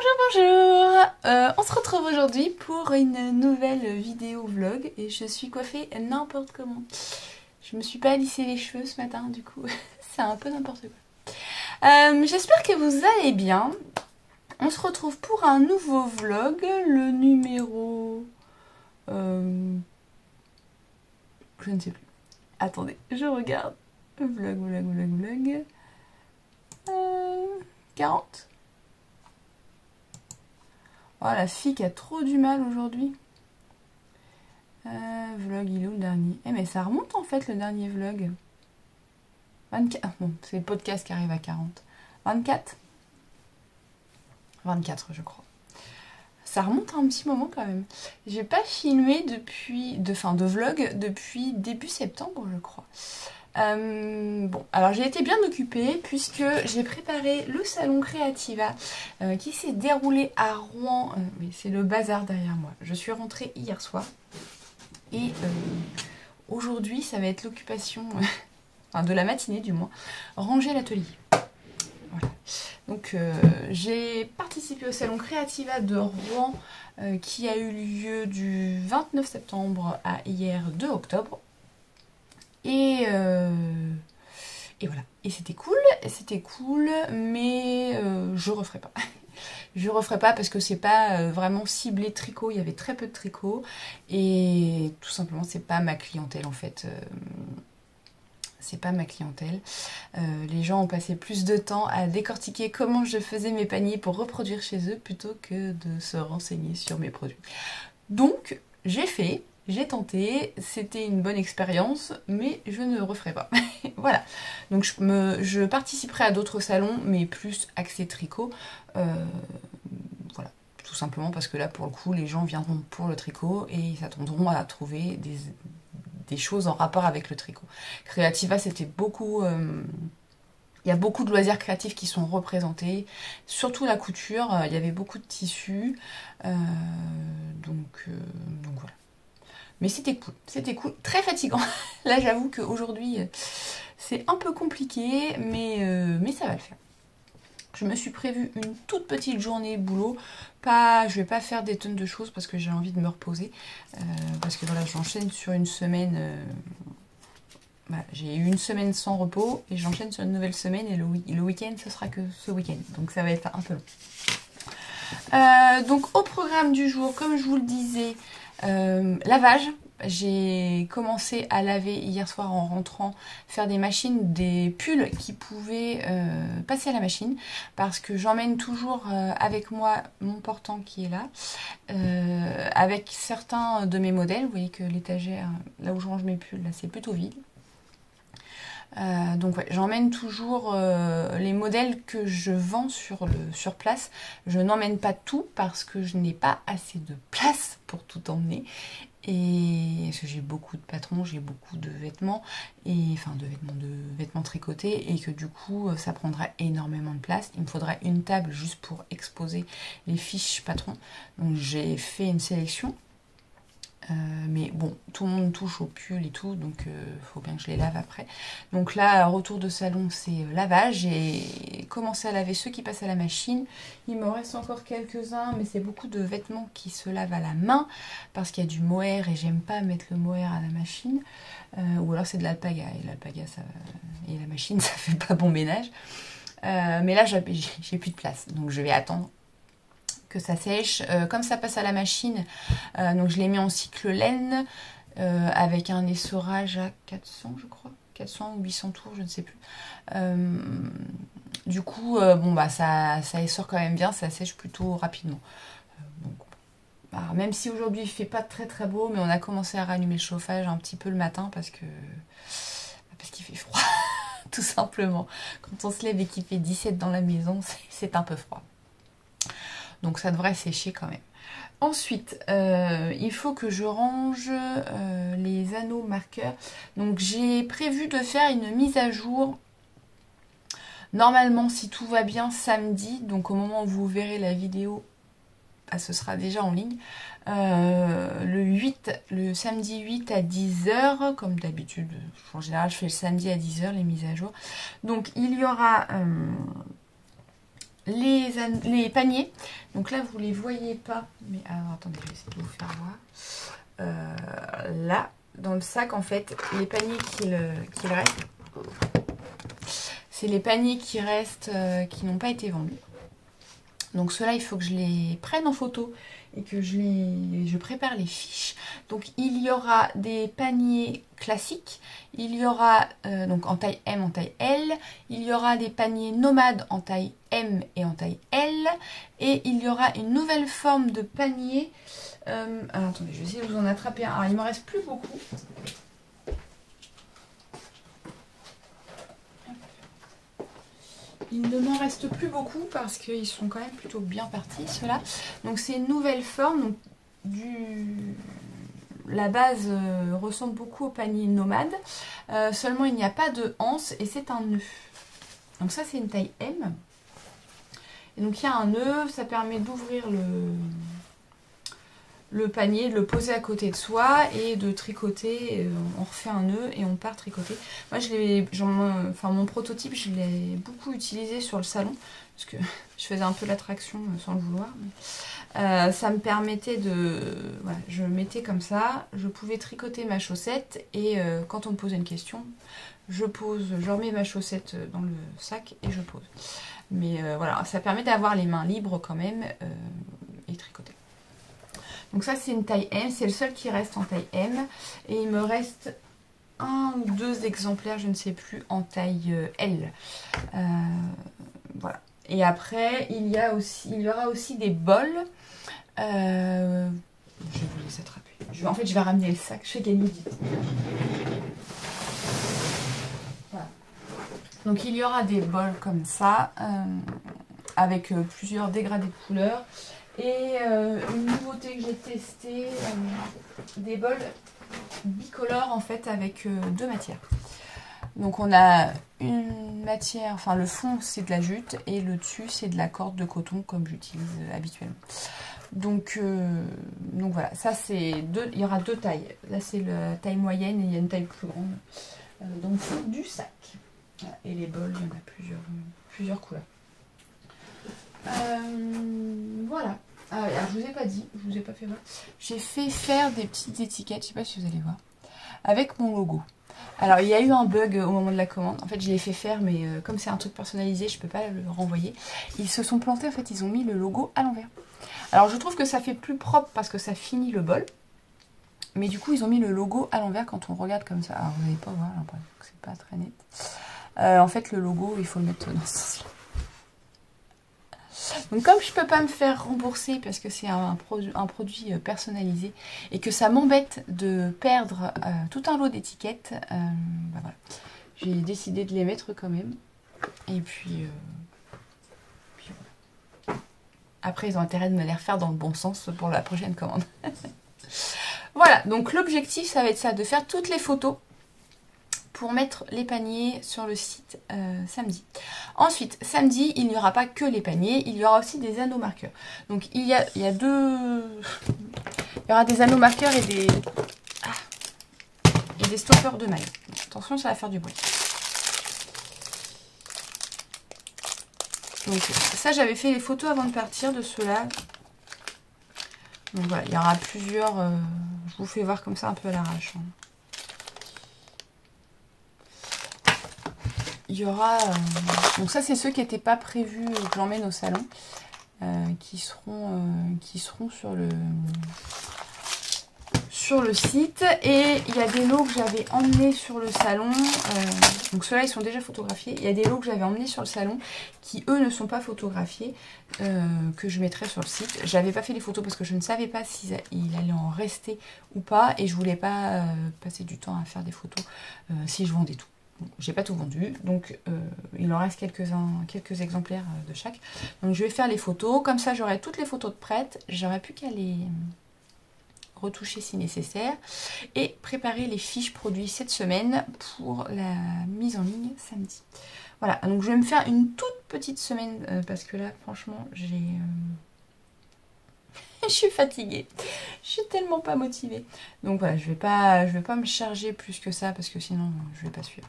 Bonjour. On se retrouve aujourd'hui pour une nouvelle vidéo vlog et je suis coiffée n'importe comment. Je me suis pas lissé les cheveux ce matin, du coup c'est un peu n'importe quoi. J'espère que vous allez bien. On se retrouve pour un nouveau vlog, le numéro... je ne sais plus. Attendez, je regarde. Vlog. 40. Oh, la fille qui a trop du mal aujourd'hui. Vlog, il est où le dernier? Eh mais ça remonte en fait le dernier vlog. 24. Bon, c'est le podcast qui arrive à 40. 24. 24 je crois. Ça remonte à un petit moment quand même. J'ai pas filmé depuis... de vlog depuis début septembre je crois. Bon, alors j'ai été bien occupée puisque j'ai préparé le salon Creativa qui s'est déroulé à Rouen. Oui, c'est le bazar derrière moi. Je suis rentrée hier soir et aujourd'hui ça va être l'occupation enfin, de la matinée du moins, ranger l'atelier. Voilà. Donc j'ai participé au salon Creativa de Rouen qui a eu lieu du 29 septembre à hier 2 octobre. Et voilà, et c'était cool, mais je referai pas. Je referai pas parce que c'est pas vraiment ciblé tricot, il y avait très peu de tricot, et tout simplement c'est pas ma clientèle en fait. C'est pas ma clientèle. Les gens ont passé plus de temps à décortiquer comment je faisais mes paniers pour reproduire chez eux plutôt que de se renseigner sur mes produits. Donc j'ai fait. J'ai tenté, c'était une bonne expérience, mais je ne referai pas. Voilà, donc je participerai à d'autres salons, mais plus axés tricot. Voilà, tout simplement parce que là, pour le coup, les gens viendront pour le tricot et ils s'attendront à trouver des choses en rapport avec le tricot. Creativa, c'était beaucoup... il y a beaucoup de loisirs créatifs qui sont représentés, surtout la couture, il y avait beaucoup de tissus, donc voilà. Mais c'était cool, très fatigant. Là j'avoue qu'aujourd'hui c'est un peu compliqué, mais ça va le faire. Je me suis prévu une toute petite journée boulot. Je vais pas faire des tonnes de choses parce que j'ai envie de me reposer. Parce que voilà, j'enchaîne sur une semaine... Voilà, j'ai eu une semaine sans repos et j'enchaîne sur une nouvelle semaine et le week-end ce sera que ce week-end. Donc ça va être un peu long. Donc au programme du jour, comme je vous le disais... lavage, j'ai commencé à laver hier soir en rentrant, faire des machines, des pulls qui pouvaient passer à la machine parce que j'emmène toujours avec moi mon portant qui est là, avec certains de mes modèles. Vous voyez que l'étagère, là où je range mes pulls, là c'est plutôt vide. Donc ouais, j'emmène toujours les modèles que je vends sur place. Je n'emmène pas tout parce que je n'ai pas assez de place pour tout emmener. Et parce que j'ai beaucoup de patrons, j'ai beaucoup de vêtements, de vêtements tricotés, et que du coup ça prendrait énormément de place. Il me faudrait une table juste pour exposer les fiches patrons. Donc j'ai fait une sélection. Mais bon, tout le monde touche au pull et tout, donc faut bien que je les lave après. Donc là, retour de salon, c'est lavage. J'ai commencé à laver ceux qui passent à la machine. Il me reste encore quelques-uns, mais c'est beaucoup de vêtements qui se lavent à la main parce qu'il y a du mohair et j'aime pas mettre le mohair à la machine. Ou alors c'est de l'alpaga, et l'alpaga et la machine, ça fait pas bon ménage. Mais là, j'ai plus de place, donc je vais attendre que ça sèche. Comme ça passe à la machine, donc je l'ai mis en cycle laine avec un essorage à 400 je crois, 400 ou 800 tours, je ne sais plus. Du coup bon bah ça essore quand même bien, ça sèche plutôt rapidement. Donc, alors, même si aujourd'hui il fait pas très très beau, mais on a commencé à rallumer le chauffage un petit peu le matin parce qu'il fait froid tout simplement. Quand on se lève et qu'il fait 17 dans la maison, c'est un peu froid. Donc ça devrait sécher quand même. Ensuite, il faut que je range les anneaux marqueurs. Donc j'ai prévu de faire une mise à jour. Normalement, si tout va bien, samedi. Donc au moment où vous verrez la vidéo, ce sera déjà en ligne. Le samedi 8 à 10h, comme d'habitude. En général, je fais le samedi à 10h les mises à jour. Donc il y aura... les paniers. Donc là, vous les voyez pas. Mais alors, attendez, je vais essayer de vous faire voir. Là, dans le sac, en fait, les paniers qu'il reste, c'est les paniers qui restent, qui n'ont pas été vendus. Donc ceux-là, il faut que je les prenne en photo et que je prépare les fiches. Donc il y aura des paniers classiques, il y aura donc en taille M, en taille L, il y aura des paniers nomades en taille M et en taille L, et il y aura une nouvelle forme de panier. Alors attendez, je vais essayer de vous en attraper un. Alors il ne me reste plus beaucoup. Il ne m'en reste plus beaucoup parce qu'ils sont quand même plutôt bien partis, ceux-là. Donc c'est une nouvelle forme. Donc, la base ressemble beaucoup au panier nomade. Seulement il n'y a pas de anse et c'est un nœud. Donc ça c'est une taille M. Et donc il y a un nœud, ça permet d'ouvrir le panier, de le poser à côté de soi et de tricoter. On refait un nœud et on part tricoter. Moi, mon prototype, je l'ai beaucoup utilisé sur le salon parce que je faisais un peu l'attraction sans le vouloir. Mais, ça me permettait de... Voilà, je mettais comme ça, je pouvais tricoter ma chaussette et quand on me posait une question, je remets ma chaussette dans le sac et je pose. Mais voilà, ça permet d'avoir les mains libres quand même et tricoter. Donc ça c'est une taille M, c'est le seul qui reste en taille M. Et il me reste un ou deux exemplaires, je ne sais plus, en taille L. Voilà. Et après, il y aura aussi des bols. Je vais vous laisser attraper. En fait, je vais ramener le sac, je vais gagner du temps. Voilà. Donc il y aura des bols comme ça, avec plusieurs dégradés de couleurs. Et une nouveauté que j'ai testée, des bols bicolores en fait avec deux matières. Donc on a une matière, enfin le fond c'est de la jute et le dessus c'est de la corde de coton comme j'utilise habituellement. Donc voilà, ça c'est deux, il y aura deux tailles. Là c'est la taille moyenne et il y a une taille plus grande. Donc c'est du sac. Voilà. Et les bols, il y en a plusieurs couleurs. Voilà. Alors je vous ai pas dit, je vous ai pas fait voir. J'ai fait faire des petites étiquettes, je sais pas si vous allez voir, avec mon logo. Alors il y a eu un bug au moment de la commande. En fait je l'ai fait faire, mais comme c'est un truc personnalisé, je peux pas le renvoyer. Ils se sont plantés, en fait ils ont mis le logo à l'envers. Alors je trouve que ça fait plus propre parce que ça finit le bol. Mais du coup ils ont mis le logo à l'envers quand on regarde comme ça. Alors vous n'allez pas voir, c'est pas très net. En fait le logo il faut le mettre dans ce sens-là. Donc comme je peux pas me faire rembourser parce que c'est un produit personnalisé et que ça m'embête de perdre tout un lot d'étiquettes, bah voilà. J'ai décidé de les mettre quand même. Et puis voilà. Après ils ont intérêt de me les refaire dans le bon sens pour la prochaine commande. Voilà, donc l'objectif ça va être ça, de faire toutes les photos pour mettre les paniers sur le site samedi. Ensuite, samedi, il n'y aura pas que les paniers, il y aura aussi des anneaux marqueurs. Donc il y aura des anneaux marqueurs et des stoppers de mailles. Attention, ça va faire du bruit. Donc ça, j'avais fait les photos avant de partir de ceux-là. Donc voilà, il y aura plusieurs... je vous fais voir comme ça un peu à l'arrache. Il y aura... donc ça, c'est ceux qui n'étaient pas prévus que j'emmène au salon. Qui seront sur le site. Et il y a des lots que j'avais emmenés sur le salon. Donc ceux-là, ils sont déjà photographiés. Il y a des lots que j'avais emmenés sur le salon qui, eux, ne sont pas photographiés. Que je mettrai sur le site. J'avais pas fait les photos parce que je ne savais pas s'il allait en rester ou pas. Et je voulais pas passer du temps à faire des photos si je vendais tout. J'ai pas tout vendu, donc il en reste quelques exemplaires de chaque. Donc je vais faire les photos, comme ça j'aurai toutes les photos de prêtes, j'aurai plus qu'à les retoucher si nécessaire et préparer les fiches produits cette semaine pour la mise en ligne samedi. Voilà, donc je vais me faire une toute petite semaine parce que là franchement j'ai... je suis fatiguée, je suis tellement pas motivée. Donc voilà, je vais pas me charger plus que ça parce que sinon je vais pas suivre.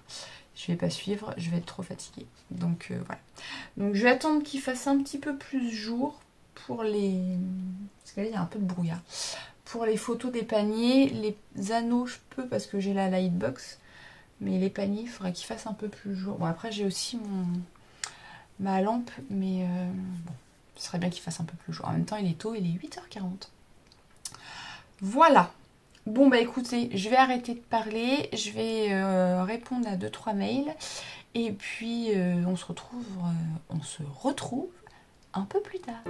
je vais pas suivre, je vais être trop fatiguée. Donc voilà. Donc je vais attendre qu'il fasse un petit peu plus jour pour les... Parce que là il y a un peu de brouillard. Pour les photos des paniers, les anneaux je peux parce que j'ai la lightbox. Mais les paniers, il faudrait qu'ils fassent un peu plus jour. Bon après j'ai aussi ma lampe, mais bon, ce serait bien qu'il fasse un peu plus jour. En même temps il est tôt, il est 8h40. Voilà. Bon bah écoutez, je vais arrêter de parler, je vais répondre à 2-3 mails et puis on se retrouve un peu plus tard.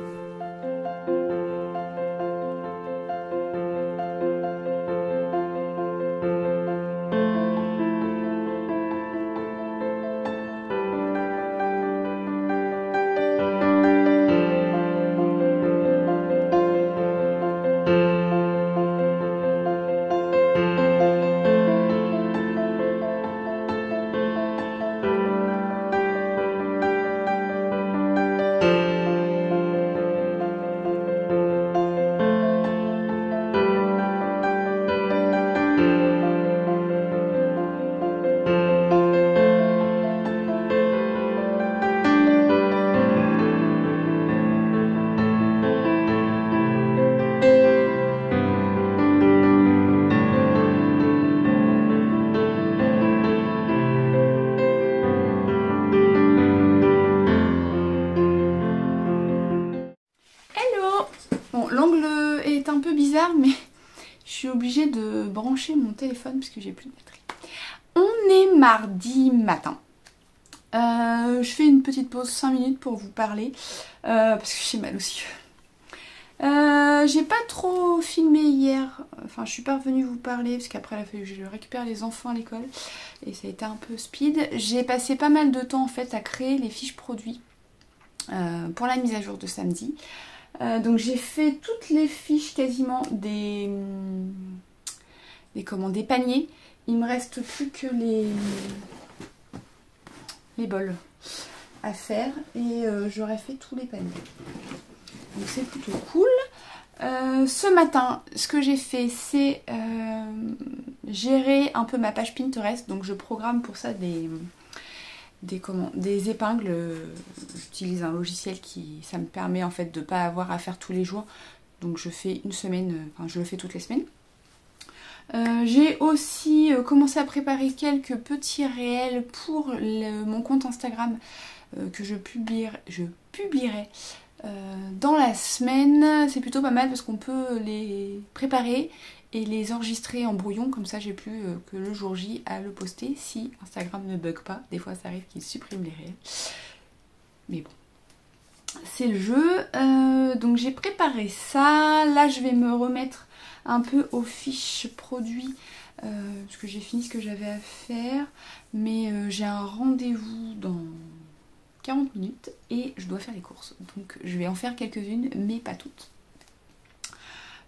L'angle est un peu bizarre, mais je suis obligée de brancher mon téléphone parce que j'ai plus de batterie. On est mardi matin. Je fais une petite pause 5 minutes pour vous parler parce que j'ai mal aux yeux. J'ai pas trop filmé hier, enfin je suis pas revenue vous parler parce qu'après il a fallu que je récupère les enfants à l'école et ça a été un peu speed. J'ai passé pas mal de temps en fait à créer les fiches produits pour la mise à jour de samedi. Donc j'ai fait toutes les fiches quasiment des paniers. Il me reste plus que les bols à faire et j'aurais fait tous les paniers. Donc c'est plutôt cool. Ce matin, ce que j'ai fait, c'est gérer un peu ma page Pinterest. Donc je programme pour ça des épingles. J'utilise un logiciel ça me permet en fait de ne pas avoir à faire tous les jours. Donc je fais une semaine, enfin je le fais toutes les semaines. J'ai aussi commencé à préparer quelques petits réels pour mon compte Instagram que je publierai dans la semaine. C'est plutôt pas mal parce qu'on peut les préparer et les enregistrer en brouillon, comme ça j'ai plus que le jour J à le poster si Instagram ne bug pas. Des fois ça arrive qu'il supprime les réels. Mais bon, c'est le jeu. Donc j'ai préparé ça. Là je vais me remettre un peu aux fiches produits parce que j'ai fini ce que j'avais à faire. Mais j'ai un rendez-vous dans 40 minutes et je dois faire les courses. Donc je vais en faire quelques-unes, mais pas toutes.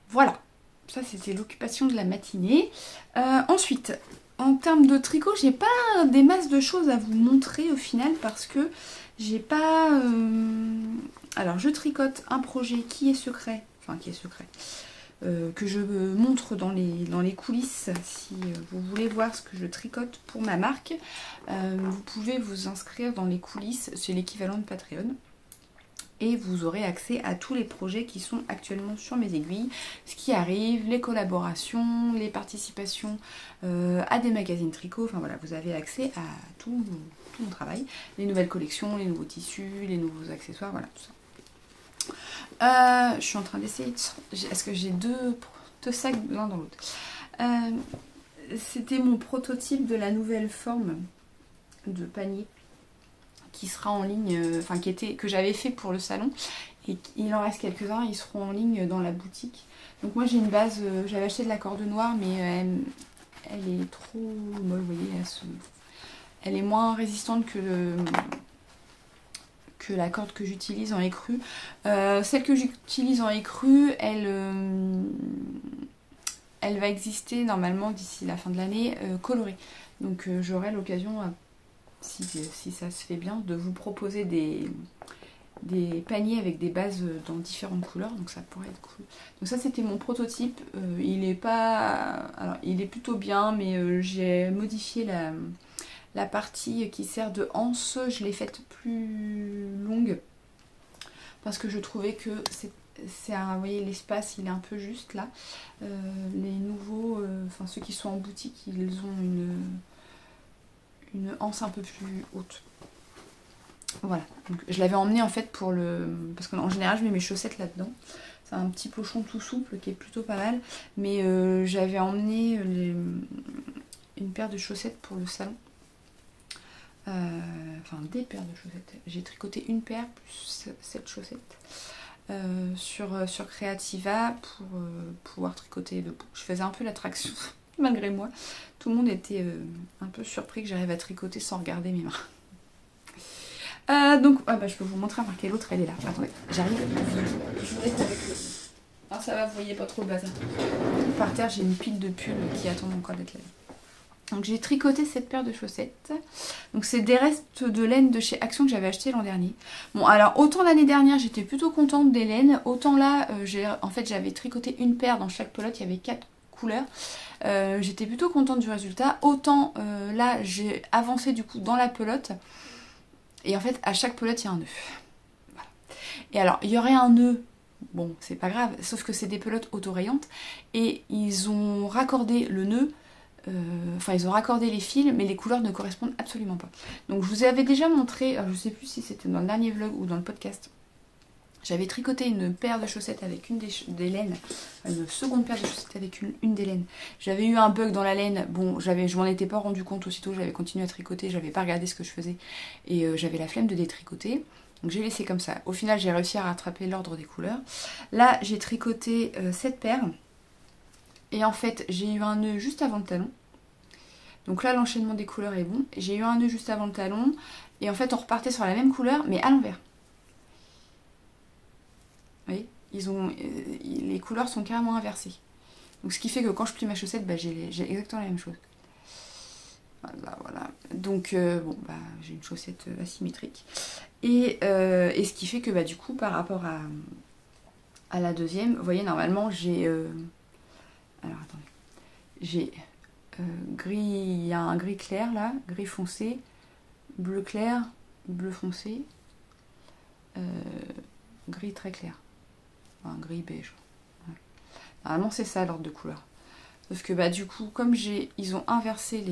Voilà. Ça c'était l'occupation de la matinée. Ensuite, en termes de tricot, j'ai pas des masses de choses à vous montrer au final parce que j'ai pas... Alors je tricote un projet qui est secret, que je montre dans les coulisses. Si vous voulez voir ce que je tricote pour ma marque, vous pouvez vous inscrire dans les coulisses, c'est l'équivalent de Patreon. Et vous aurez accès à tous les projets qui sont actuellement sur mes aiguilles, ce qui arrive, les collaborations, les participations à des magazines tricot, enfin voilà, vous avez accès à tout mon travail, les nouvelles collections, les nouveaux tissus, les nouveaux accessoires, voilà tout ça. Je suis en train d'essayer de... Est-ce que j'ai deux sacs l'un dans l'autre? C'était mon prototype de la nouvelle forme de panier qui sera en ligne, enfin que j'avais fait pour le salon, et il en reste quelques-uns, ils seront en ligne dans la boutique. Donc moi j'ai une base, j'avais acheté de la corde noire, mais elle est trop molle, vous voyez, elle est moins résistante que la corde que j'utilise en écrue. Celle que j'utilise en écrue, elle va exister normalement d'ici la fin de l'année colorée. Donc j'aurai l'occasion, si ça se fait bien, de vous proposer des paniers avec des bases dans différentes couleurs, donc ça pourrait être cool. Donc ça c'était mon prototype, il est pas... Alors il est plutôt bien, mais j'ai modifié la partie qui sert de anse, je l'ai faite plus longue. Parce que je trouvais que vous voyez, l'espace il est un peu juste là. Les nouveaux, enfin ceux qui sont en boutique, ils ont une anse un peu plus haute. Voilà, donc je l'avais emmené en fait pour le... Parce qu'en général je mets mes chaussettes là-dedans. C'est un petit pochon tout souple qui est plutôt pas mal. Mais j'avais emmené une paire de chaussettes pour le salon. Enfin des paires de chaussettes. J'ai tricoté une paire plus 7 chaussettes sur Creativa pour pouvoir tricoter debout. Je faisais un peu l'attraction malgré moi. Tout le monde était un peu surpris que j'arrive à tricoter sans regarder mes mains. Donc, je peux vous montrer, remarquez, l'autre elle est là. Attendez, j'arrive. Je vous laisse avec le... Alors ça va, vous voyez pas trop le bazar. Par terre, j'ai une pile de pulls qui attendent encore d'être lavés. Donc j'ai tricoté cette paire de chaussettes. Donc c'est des restes de laine de chez Action que j'avais acheté l'an dernier. Bon alors autant l'année dernière j'étais plutôt contente des laines, autant là en fait j'avais tricoté une paire dans chaque pelote, il y avait 4 couleurs. J'étais plutôt contente du résultat. Autant là j'ai avancé du coup dans la pelote. Et en fait à chaque pelote il y a un nœud. Voilà. Et alors il y aurait un nœud. Bon c'est pas grave, sauf que c'est des pelotes autorayantes. Et ils ont raccordé le nœud. Ils ont raccordé les fils, mais les couleurs ne correspondent absolument pas. Donc je vous avais déjà montré, je sais plus si c'était dans le dernier vlog ou dans le podcast. J'avais tricoté une paire de chaussettes avec une des laines, une seconde paire de chaussettes avec une des laines. J'avais eu un bug dans la laine, bon je m'en étais pas rendu compte aussitôt, j'avais continué à tricoter, j'avais pas regardé ce que je faisais et j'avais la flemme de détricoter. Donc j'ai laissé comme ça. Au final j'ai réussi à rattraper l'ordre des couleurs. Là j'ai tricoté cette paire. Et en fait, j'ai eu un nœud juste avant le talon. Donc là, l'enchaînement des couleurs est bon. J'ai eu un nœud juste avant le talon. Et en fait, on repartait sur la même couleur, mais à l'envers. Vous voyez, les couleurs sont carrément inversées. Donc ce qui fait que quand je plie ma chaussette, j'ai exactement la même chose. Voilà. Donc, j'ai une chaussette asymétrique. Et ce qui fait que du coup, par rapport à la deuxième, vous voyez, normalement, j'ai... Alors attendez, j'ai gris, il y a un gris clair là, gris foncé, bleu clair, bleu foncé, gris très clair, enfin gris beige. Ouais. Normalement c'est ça l'ordre de couleur. Sauf que du coup comme ils ont inversé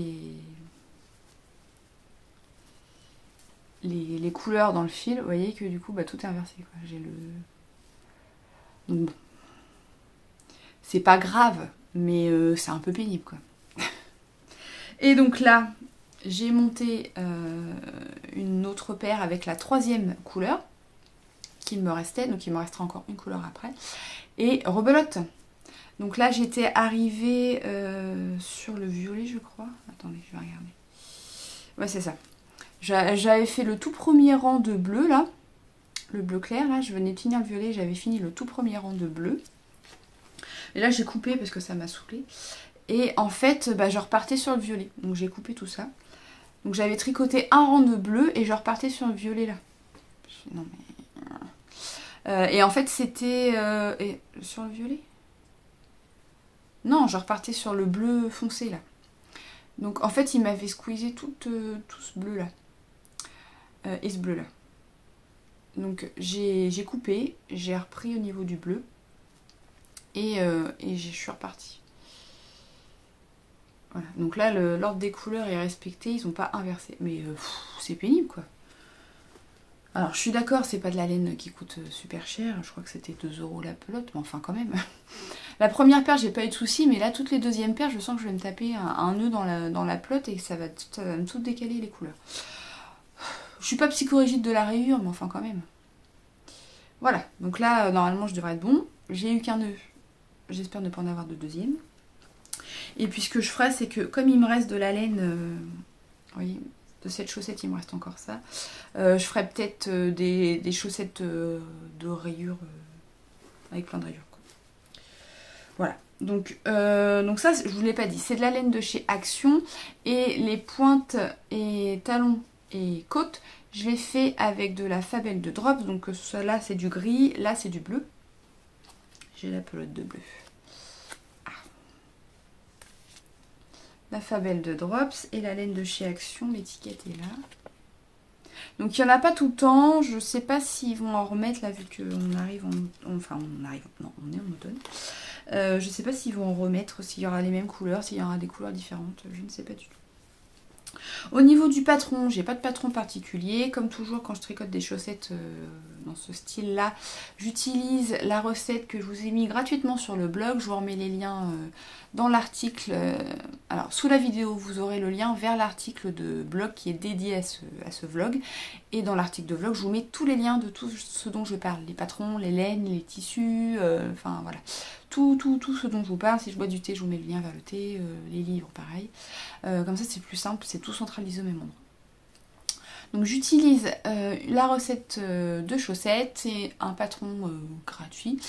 les couleurs dans le fil, vous voyez que du coup tout est inversé quoi. J'ai le... Donc bon. C'est pas grave. Mais c'est un peu pénible quoi. Et donc là, j'ai monté une autre paire avec la troisième couleur qu'il me restait. Donc il me restera encore une couleur après. Et rebelote. Donc là j'étais arrivée sur le violet je crois. Attendez, je vais regarder. Ouais c'est ça. J'avais fait le tout premier rang de bleu là. Le bleu clair là. Je venais de finir le violet. J'avais fini le tout premier rang de bleu. Et là j'ai coupé parce que ça m'a saoulé. Et en fait je repartais sur le violet. Donc j'ai coupé tout ça. Donc j'avais tricoté un rang de bleu et je repartais sur le violet là. Non mais... et en fait c'était... sur le violet? Non, je repartais sur le bleu foncé là. Donc en fait il m'avait squeezé tout ce bleu là. Et ce bleu là. Donc j'ai coupé, j'ai repris au niveau du bleu. Et je suis repartie. Voilà. Donc là, l'ordre des couleurs est respecté. Ils n'ont pas inversé. Mais c'est pénible, quoi. Alors, je suis d'accord, c'est pas de la laine qui coûte super cher. Je crois que c'était 2 € la pelote. Mais enfin, quand même. La première paire, j'ai pas eu de soucis. Mais là, toutes les deuxièmes paires, je sens que je vais me taper un nœud dans la pelote et que ça va me tout décaler les couleurs. Je suis pas psychorigide de la rayure, mais enfin, quand même. Voilà. Donc là, normalement, je devrais être bon. J'ai eu qu'un nœud. J'espère ne pas en avoir de deuxième. Et puis ce que je ferai, c'est que comme il me reste de la laine, oui, de cette chaussette, il me reste encore ça. Je ferai peut-être des chaussettes de rayures, avec plein de rayures. Quoi. Voilà. Donc ça, je vous l'ai pas dit, c'est de la laine de chez Action. Et les pointes et talons et côtes, je l'ai fait avec de la Fabelle de Drops. Donc là, c'est du gris, là, c'est du bleu. J'ai la pelote de bleu. la Fabelle de Drops et la laine de chez Action. L'étiquette est là. Donc il n'y en a pas tout le temps. Je ne sais pas s'ils vont en remettre là vu qu'on arrive enfin on arrive. Non, on est en automne. Je ne sais pas s'ils vont en remettre, s'il y aura les mêmes couleurs, s'il y aura des couleurs différentes. Je ne sais pas du tout. Au niveau du patron, j'ai pas de patron particulier. Comme toujours, quand je tricote des chaussettes dans ce style-là, j'utilise la recette que je vous ai mis gratuitement sur le blog. Je vous remets les liens dans l'article. Alors, sous la vidéo, vous aurez le lien vers l'article de blog qui est dédié à ce vlog. Et dans l'article de vlog, je vous mets tous les liens de tout ce dont je parle. Les patrons, les laines, les tissus, enfin voilà. Tout ce dont je vous parle. Si je bois du thé, je vous mets le lien vers le thé, les livres, pareil. Comme ça, c'est plus simple, c'est tout centralisé au même endroit. Donc j'utilise la recette de chaussettes et un patron gratuit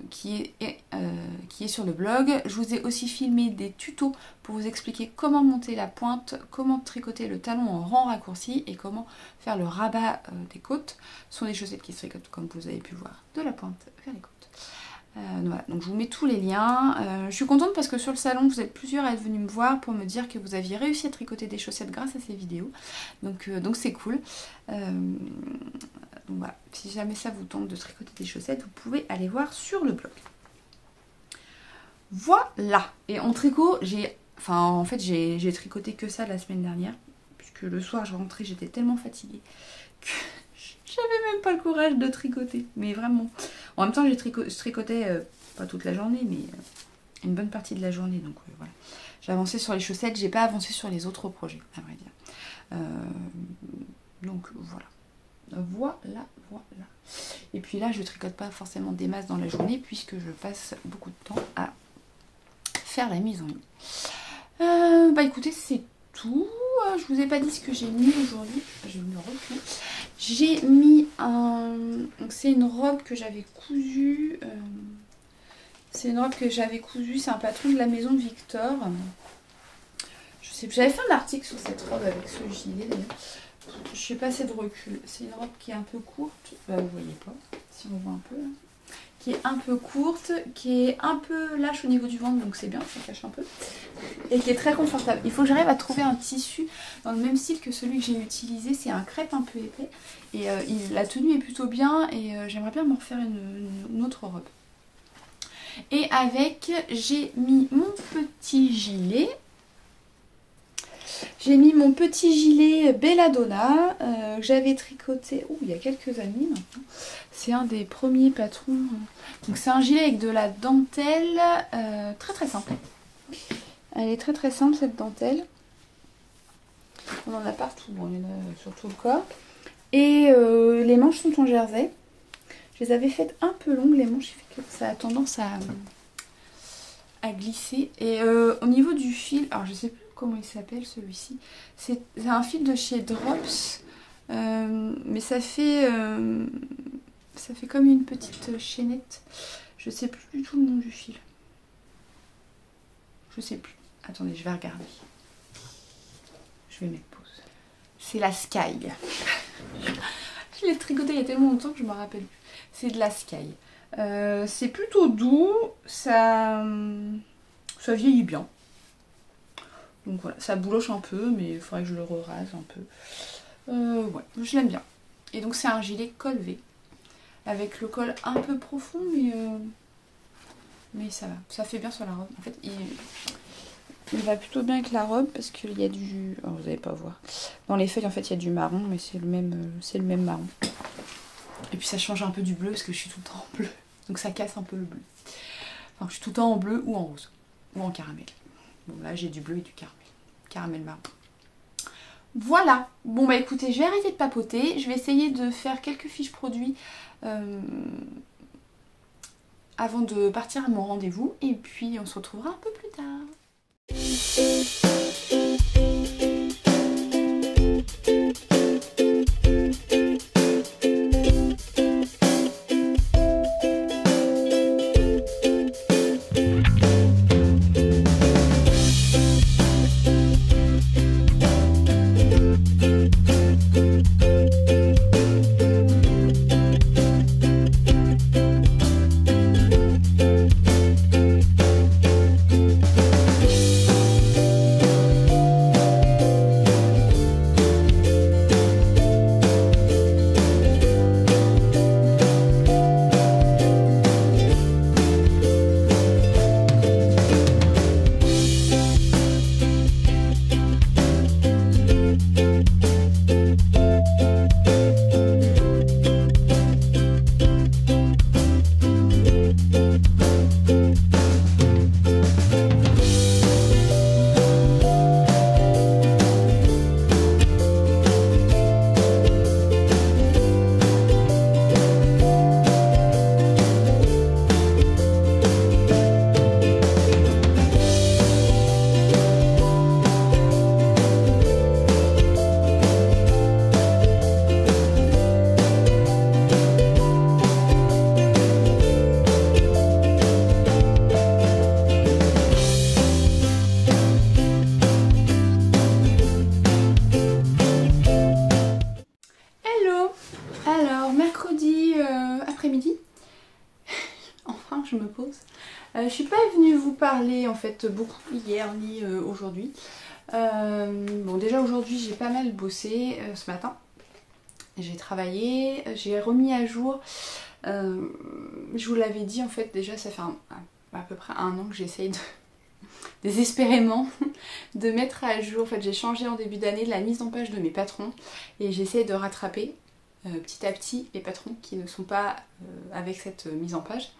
qui est sur le blog. Je vous ai aussi filmé des tutos pour vous expliquer comment monter la pointe, comment tricoter le talon en rang raccourci et comment faire le rabat des côtes. Ce sont des chaussettes qui se tricotent, comme vous avez pu voir, de la pointe vers les côtes. Voilà, donc je vous mets tous les liens. Je suis contente parce que sur le salon, vous êtes plusieurs à être venus me voir pour me dire que vous aviez réussi à tricoter des chaussettes grâce à ces vidéos. Donc c'est cool. Donc voilà, si jamais ça vous tente de tricoter des chaussettes, vous pouvez aller voir sur le blog. Voilà. Et en tricot, j'ai tricoté que ça la semaine dernière. Puisque le soir, je rentrais, j'étais tellement fatiguée que j'avais même pas le courage de tricoter. Mais vraiment. En même temps, je tricotais pas toute la journée, mais une bonne partie de la journée. Donc voilà. J'ai avancé sur les chaussettes, j'ai pas avancé sur les autres projets, à vrai dire. Donc voilà. Voilà. Et puis là, je tricote pas forcément des masses dans la journée, puisque je passe beaucoup de temps à faire la mise en ligne. Bah écoutez, c'est tout. Je vous ai pas dit ce que j'ai mis aujourd'hui. Je me recule. J'ai mis c'est une robe que j'avais cousue. C'est un patron de la maison Victor. Je sais plus. J'avais fait un article sur cette robe avec ce gilet d'ailleurs. Je suis pas assez de recul. C'est une robe qui est un peu courte. Bah, vous voyez pas. Si on voit un peu là. Qui est un peu courte, qui est un peu lâche au niveau du ventre, donc c'est bien, ça cache un peu, et qui est très confortable. Il faut que j'arrive à trouver un tissu dans le même style que celui que j'ai utilisé, c'est un crêpe un peu épais, et la tenue est plutôt bien, et j'aimerais bien m'en refaire une autre robe. Et avec, j'ai mis mon petit gilet. J'ai mis mon petit gilet Belladonna que j'avais tricoté il y a quelques années maintenant. C'est un des premiers patrons. Donc c'est un gilet avec de la dentelle très très simple. Elle est très très simple cette dentelle. On en a partout, bon, il y en a sur tout le corps. Et les manches sont en jersey. Je les avais faites un peu longues les manches, fait que ça a tendance à glisser. Et au niveau du fil, alors je sais plus comment il s'appelle celui-ci. C'est un fil de chez Drops. Mais ça fait comme une petite chaînette. Je sais plus du tout le nom du fil. Je sais plus. Attendez, je vais regarder. Je vais mettre pause. C'est la Sky. Je l'ai tricoté il y a tellement longtemps que je me rappelle plus. C'est de la Sky. C'est plutôt doux. Ça vieillit bien. Donc voilà, ça bouloche un peu, mais il faudrait que je le rase un peu. Ouais, je l'aime bien. Et donc c'est un gilet col V. Avec le col un peu profond, mais ça va. Ça fait bien sur la robe. En fait, il va plutôt bien avec la robe parce qu'il y a du... Oh, vous n'allez pas voir. Dans les feuilles, en fait, il y a du marron, mais c'est le même marron. Et puis ça change un peu du bleu parce que je suis tout le temps en bleu. Donc ça casse un peu le bleu. Enfin, je suis tout le temps en bleu ou en rose. Ou en caramel. Bon, là, j'ai du bleu et du caramel. Caramel marron. Voilà. Bon, bah écoutez, je vais arrêter de papoter. Je vais essayer de faire quelques fiches produits avant de partir à mon rendez-vous. Et puis, on se retrouvera un peu plus tard. je me pose. Je suis pas venue vous parler en fait beaucoup hier ni aujourd'hui. Bon déjà aujourd'hui j'ai pas mal bossé ce matin. J'ai travaillé, j'ai remis à jour. Je vous l'avais dit en fait déjà ça fait à peu près 1 an que j'essaye désespérément de mettre à jour. En fait j'ai changé en début d'année la mise en page de mes patrons et j'essaie de rattraper petit à petit les patrons qui ne sont pas avec cette mise en page.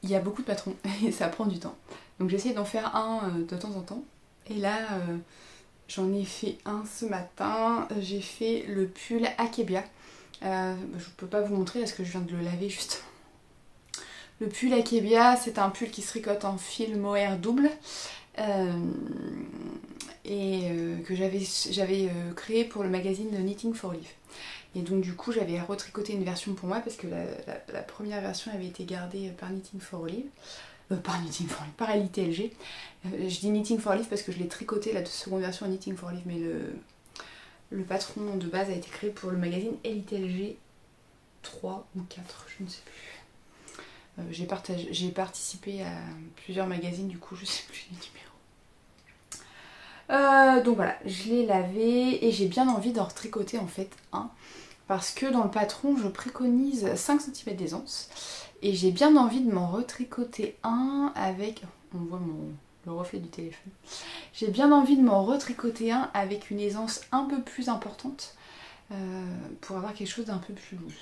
Il y a beaucoup de patrons et ça prend du temps. Donc j'essaie d'en faire un de temps en temps. Et là j'en ai fait un ce matin. J'ai fait le pull Akebia. Je peux pas vous montrer parce que je viens de le laver juste. Le pull Akebia, c'est un pull qui se tricote en fil mohair double. Que j'avais créé pour le magazine de Knitting for Life. Et donc du coup j'avais retricoté une version pour moi parce que la première version avait été gardée par Knitting for Life. Par LITLG. Je dis Knitting for Life parce que je l'ai tricoté la seconde version Knitting for Life, mais le patron de base a été créé pour le magazine LITLG 3 ou 4, je ne sais plus. J'ai participé à plusieurs magazines, du coup je sais plus les numéros. Donc voilà, je l'ai lavé et j'ai bien envie d'en retricoter en fait un. Parce que dans le patron je préconise 5 cm d'aisance. Et j'ai bien envie de m'en retricoter un avec... On voit le reflet du téléphone. J'ai bien envie de m'en retricoter un avec une aisance un peu plus importante. Pour avoir quelque chose d'un peu plus loose.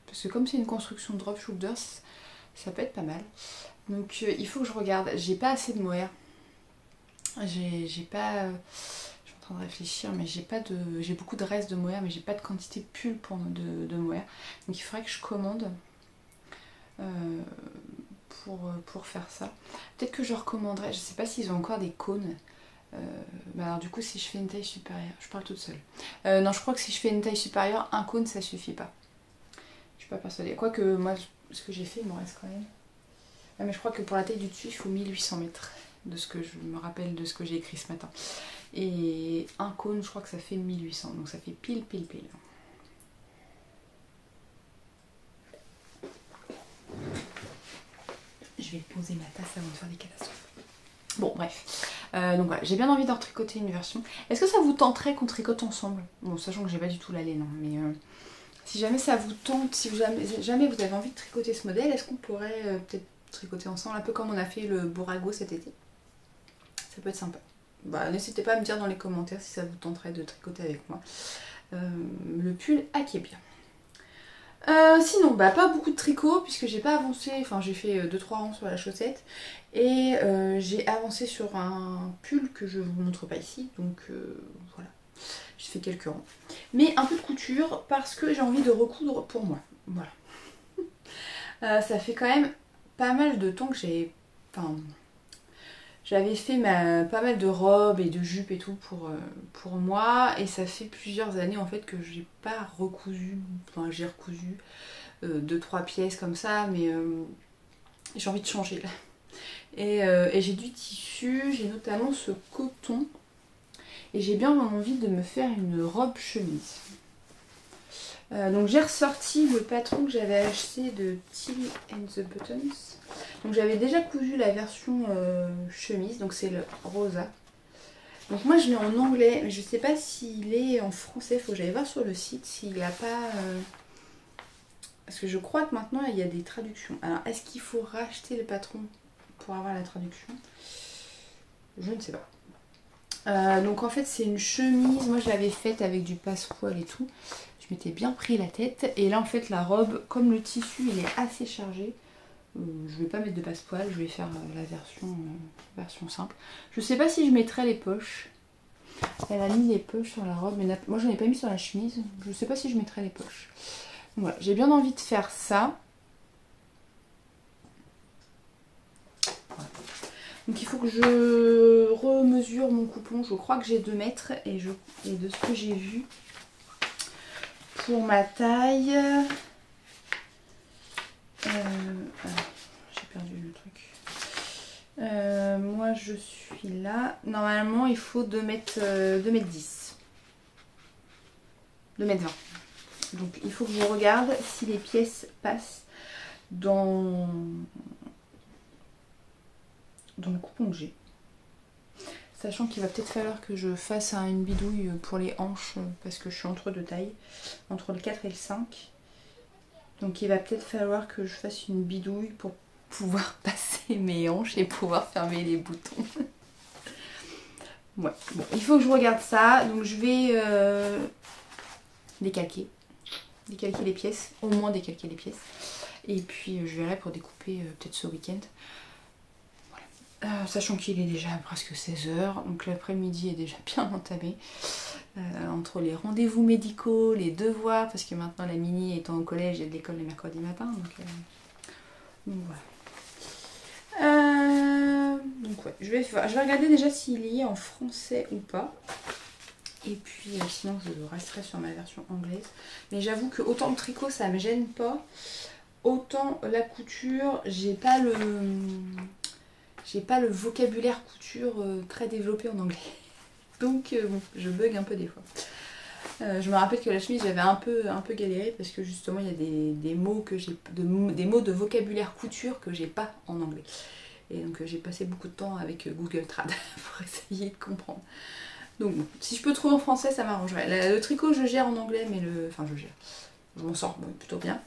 Parce que comme c'est une construction drop shoulder, ça peut être pas mal. Donc il faut que je regarde. J'ai pas assez de mohair. J'ai pas... je suis en train de réfléchir, mais j'ai beaucoup de restes de mohair, mais j'ai pas de quantité de pull de mohair. Donc il faudrait que je commande pour faire ça. Peut-être que je recommanderais, je sais pas s'ils ont encore des cônes. Alors du coup si je fais une taille supérieure, je parle toute seule. Non, je crois que si je fais une taille supérieure, un cône ça suffit pas. Je suis pas persuadée. Quoique moi, ce que j'ai fait, il m'en reste quand même. Ah, mais je crois que pour la taille du dessus, il faut 1800 mètres. De ce que je me rappelle de ce que j'ai écrit ce matin. Et un cône, je crois que ça fait 1800. Donc ça fait pile. Je vais poser ma tasse avant de faire des catastrophes. Bon, bref. Donc voilà, j'ai bien envie d'en tricoter une version. Est-ce que ça vous tenterait qu'on tricote ensemble? Bon, sachant que j'ai pas du tout la laine, hein, mais si jamais ça vous tente, si jamais vous avez envie de tricoter ce modèle, est-ce qu'on pourrait peut-être tricoter ensemble, un peu comme on a fait le Borago cet été? Ça peut être sympa. Bah, n'hésitez pas à me dire dans les commentaires si ça vous tenterait de tricoter avec moi. Le pull Akebia. Sinon, bah, pas beaucoup de tricot puisque j'ai pas avancé, enfin j'ai fait 2-3 rangs sur la chaussette et j'ai avancé sur un pull que je vous montre pas ici, donc voilà, j'ai fait quelques rangs. Mais un peu de couture parce que j'ai envie de recoudre pour moi, voilà. Ça fait quand même pas mal de temps que j'avais fait pas mal de robes et de jupes et tout pour moi, et ça fait plusieurs années en fait que j'ai pas recousu, enfin j'ai recousu 2-3 pièces comme ça, mais j'ai envie de changer là. Et j'ai du tissu, j'ai notamment ce coton, et j'ai bien envie de me faire une robe chemise. Donc j'ai ressorti le patron que j'avais acheté de Tilly and the Buttons. Donc j'avais déjà cousu la version chemise, donc c'est le rosa. Donc moi je l'ai en anglais, mais je sais pas s'il est en français, il faut que j'aille voir sur le site s'il n'a pas... Parce que je crois que maintenant il y a des traductions. Alors est-ce qu'il faut racheter le patron pour avoir la traduction? Je ne sais pas. Donc en fait c'est une chemise, moi je l'avais faite avec du passepoil et tout. Je m'étais bien pris la tête, et là en fait la robe, comme le tissu il est assez chargé, je vais pas mettre de passepoil, je vais faire la version simple. Je sais pas si je mettrai les poches. Elle a mis les poches sur la robe, mais moi j'en ai pas mis sur la chemise. Je sais pas si je mettrai les poches. Donc voilà, j'ai bien envie de faire ça. Voilà. Donc il faut que je remesure mon coupon. Je crois que j'ai 2 mètres, et de ce que j'ai vu pour ma taille... j'ai perdu le truc. Moi je suis là. Normalement il faut 2 mètres 10. 2 mètres 20. Donc il faut que je regarde si les pièces passent. dans le coupon que j'ai. Sachant qu'il va peut-être falloir que je fasse une bidouille pour les hanches parce que je suis entre deux tailles, entre le 4 et le 5. Donc il va peut-être falloir que je fasse une bidouille pour pouvoir passer mes hanches et pouvoir fermer les boutons. Ouais, bon, il faut que je regarde ça. Donc je vais décalquer les pièces, au moins décalquer les pièces. Et puis je verrai pour découper peut-être ce week-end. Sachant qu'il est déjà presque 16 h, donc l'après-midi est déjà bien entamé. Entre les rendez-vous médicaux, les devoirs, parce que maintenant la mini étant au collège, il y a de l'école le mercredi matin. Donc voilà. Donc ouais, je vais regarder déjà s'il y est en français ou pas. Et puis sinon je resterai sur ma version anglaise. Mais j'avoue que autant le tricot ça me gêne pas, autant la couture, j'ai pas le vocabulaire couture très développé en anglais. Donc bon, je bug un peu des fois. Je me rappelle que la chemise j'avais un peu galéré parce que justement il y a des mots que j'ai des mots de vocabulaire couture que j'ai pas en anglais. Et donc j'ai passé beaucoup de temps avec Google Trad pour essayer de comprendre. Donc bon, si je peux trouver en français ça m'arrangerait. Le tricot je gère en anglais mais enfin je gère. Je m'en sors plutôt bien.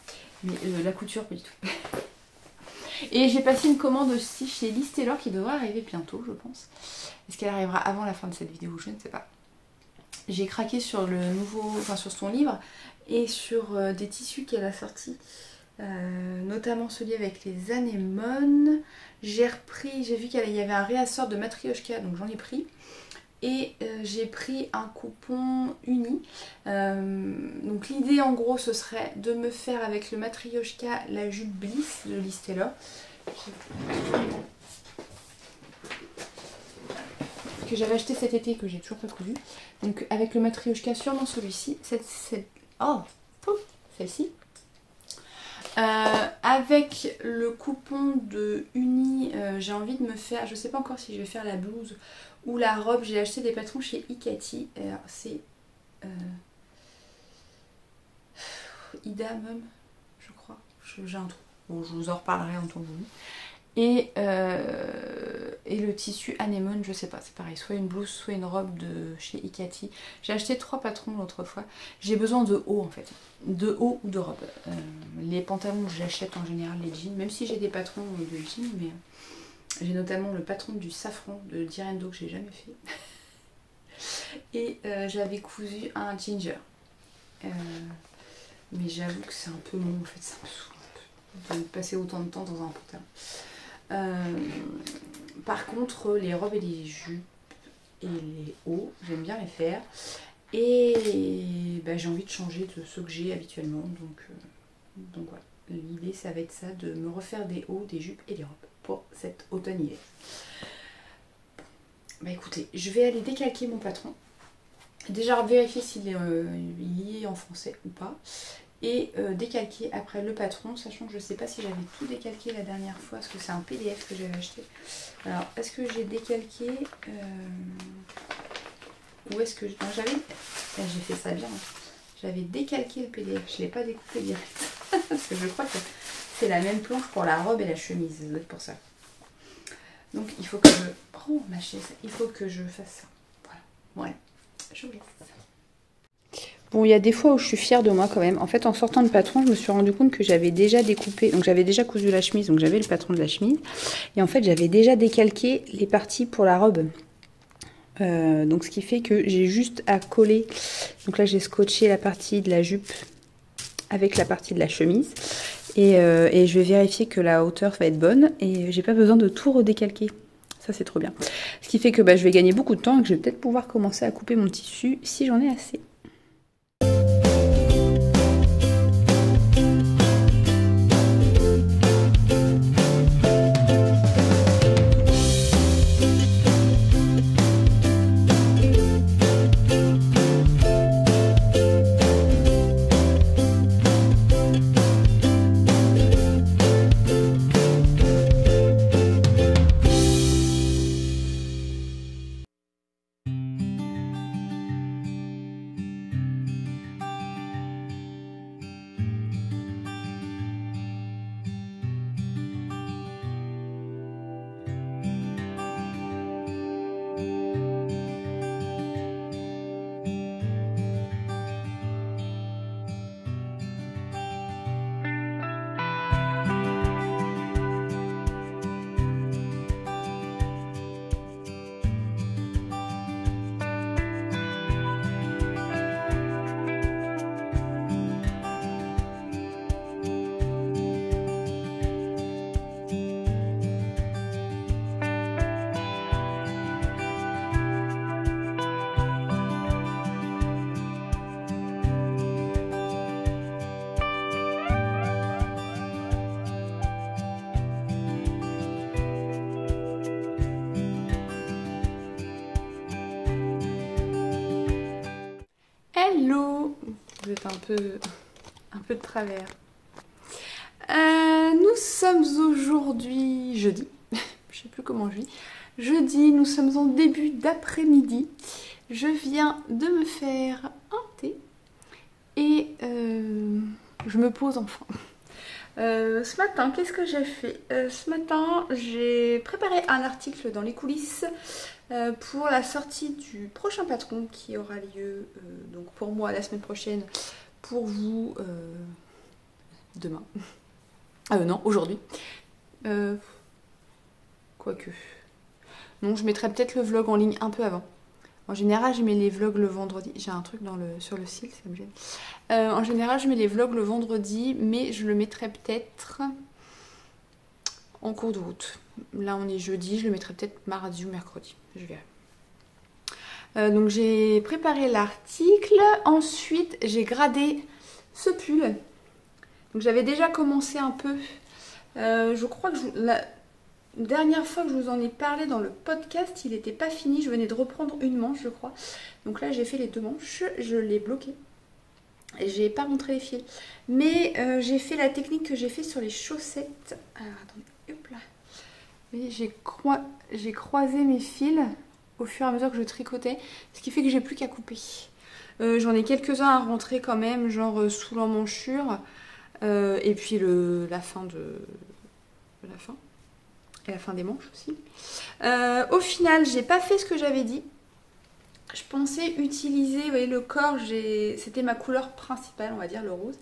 Mais la couture pas du tout. Et j'ai passé une commande aussi chez Liz Taylor qui devrait arriver bientôt, je pense. Est-ce qu'elle arrivera avant la fin de cette vidéo? Je ne sais pas. J'ai craqué sur sur son livre et sur des tissus qu'elle a sortis, notamment celui avec les anémones. J'ai vu qu'il y avait un réassort de Matryoshka, donc j'en ai pris. Et j'ai pris un coupon uni. Donc l'idée en gros ce serait de me faire avec le Matryoshka la jupe Bliss de Liz Taylor. Que j'avais acheté cet été que j'ai toujours pas cousu. Donc avec le Matryoshka sûrement celui-ci. Celle-ci. Avec le coupon de uni, j'ai envie de me faire, je sais pas encore si je vais faire la blouse ou la robe. J'ai acheté des patrons chez Ikati. C'est Ida même, je crois. J'ai un trou. Bon, je vous en reparlerai en temps voulu. Et le tissu anémone, je sais pas, c'est pareil, soit une blouse, soit une robe de chez Ikati. J'ai acheté 3 patrons l'autre fois. J'ai besoin de haut en fait, de haut ou de robe. Les pantalons, j'achète en général les jeans, même si j'ai des patrons de jeans, mais j'ai notamment le patron du safran de Direndo que j'ai jamais fait. Et j'avais cousu un ginger. Mais j'avoue que c'est un peu long en fait, ça me saoule un peu de passer autant de temps dans un pantalon. Par contre les robes et les jupes et les hauts j'aime bien les faire et j'ai envie de changer de ceux que j'ai habituellement donc voilà, l'idée ça va être ça, de me refaire des hauts, des jupes et des robes pour cet automne-hiver. Écoutez, je vais aller décalquer mon patron, déjà vérifier s'il est lié en français ou pas, et décalquer après le patron, sachant que je ne sais pas si j'avais tout décalqué la dernière fois parce que c'est un PDF que j'avais acheté. Alors est-ce que j'ai décalqué ou est-ce que j'ai fait ça bien, j'avais décalqué le PDF, je ne l'ai pas découpé direct parce que je crois que c'est la même planche pour la robe et la chemise, ça doit être pour ça. Donc il faut que je prends ma chaise, il faut que je fasse ça. Voilà, ouais, je vous laisse. Bon, il y a des fois où je suis fière de moi quand même. En fait, en sortant de patron, je me suis rendu compte que j'avais déjà découpé, donc j'avais déjà cousu la chemise, donc j'avais le patron de la chemise. Et en fait, j'avais déjà décalqué les parties pour la robe. Donc ce qui fait que j'ai juste à coller. Donc là, j'ai scotché la partie de la jupe avec la partie de la chemise. Et je vais vérifier que la hauteur va être bonne. Et j'ai pas besoin de tout redécalquer. Ça, c'est trop bien. Ce qui fait que je vais gagner beaucoup de temps et que je vais peut-être pouvoir commencer à couper mon tissu si j'en ai assez. Vous êtes un peu de travers. Nous sommes aujourd'hui jeudi. Je sais plus comment je vis. Jeudi, nous sommes en début d'après-midi. Je viens de me faire un thé et je me pose enfin. Ce matin, qu'est-ce que j'ai fait? Ce matin, j'ai préparé un article dans les coulisses pour la sortie du prochain patron qui aura lieu donc pour moi la semaine prochaine, pour vous demain. Non, aujourd'hui. Quoique. Non, je mettrai peut-être le vlog en ligne un peu avant. En général, je mets les vlogs le vendredi. J'ai un truc sur le site, ça me gêne. En général, je mets les vlogs le vendredi, mais je le mettrai peut-être en cours de route. Là, on est jeudi, je le mettrai peut-être mardi ou mercredi. Je verrai. Donc, j'ai préparé l'article. Ensuite, j'ai gradé ce pull. Donc, j'avais déjà commencé un peu. Je crois que la dernière fois que je vous en ai parlé dans le podcast, il n'était pas fini. Je venais de reprendre une manche, je crois. Donc là, j'ai fait les 2 manches. Je l'ai bloqué. Et j'ai pas montré les fils. Mais j'ai fait la technique que j'ai fait sur les chaussettes. Alors, attendez. Hop là. Vous voyez, j'ai croisé mes fils au fur et à mesure que je tricotais. Ce qui fait que j'ai plus qu'à couper. J'en ai quelques-uns à rentrer quand même, genre sous l'emmanchure. Et puis la fin et la fin des manches aussi. Au final, j'ai pas fait ce que j'avais dit. Je pensais utiliser, vous voyez, le corps, c'était ma couleur principale, on va dire, le rose.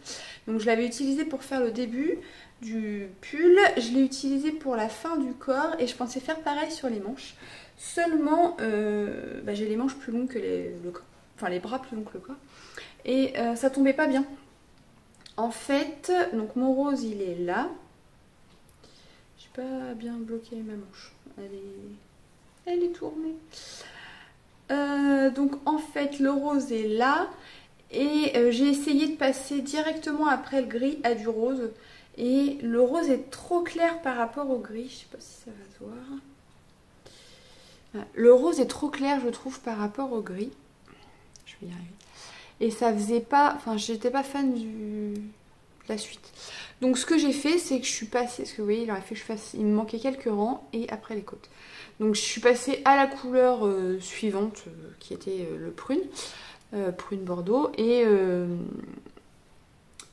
Donc je l'avais utilisé pour faire le début du pull. Je l'ai utilisé pour la fin du corps et je pensais faire pareil sur les manches. Seulement, j'ai les manches plus longues que le corps. Enfin, les bras plus longs que le corps. Et ça tombait pas bien. En fait, donc mon rose, il est là. J'ai pas bien bloqué ma manche. Elle est tournée. Donc en fait, le rose est là. Et j'ai essayé de passer directement après le gris à du rose. Et le rose est trop clair par rapport au gris. Je sais pas si ça va se voir. Le rose est trop clair, je trouve, par rapport au gris. Je vais y arriver. Et ça faisait pas... Enfin, j'étais pas fan de la suite. Donc ce que j'ai fait, c'est que je suis passée... Parce que vous voyez, il aurait fait que je fasse... Il me manquait quelques rangs et après les côtes. Donc je suis passée à la couleur suivante, qui était le prune. Prune bordeaux. Et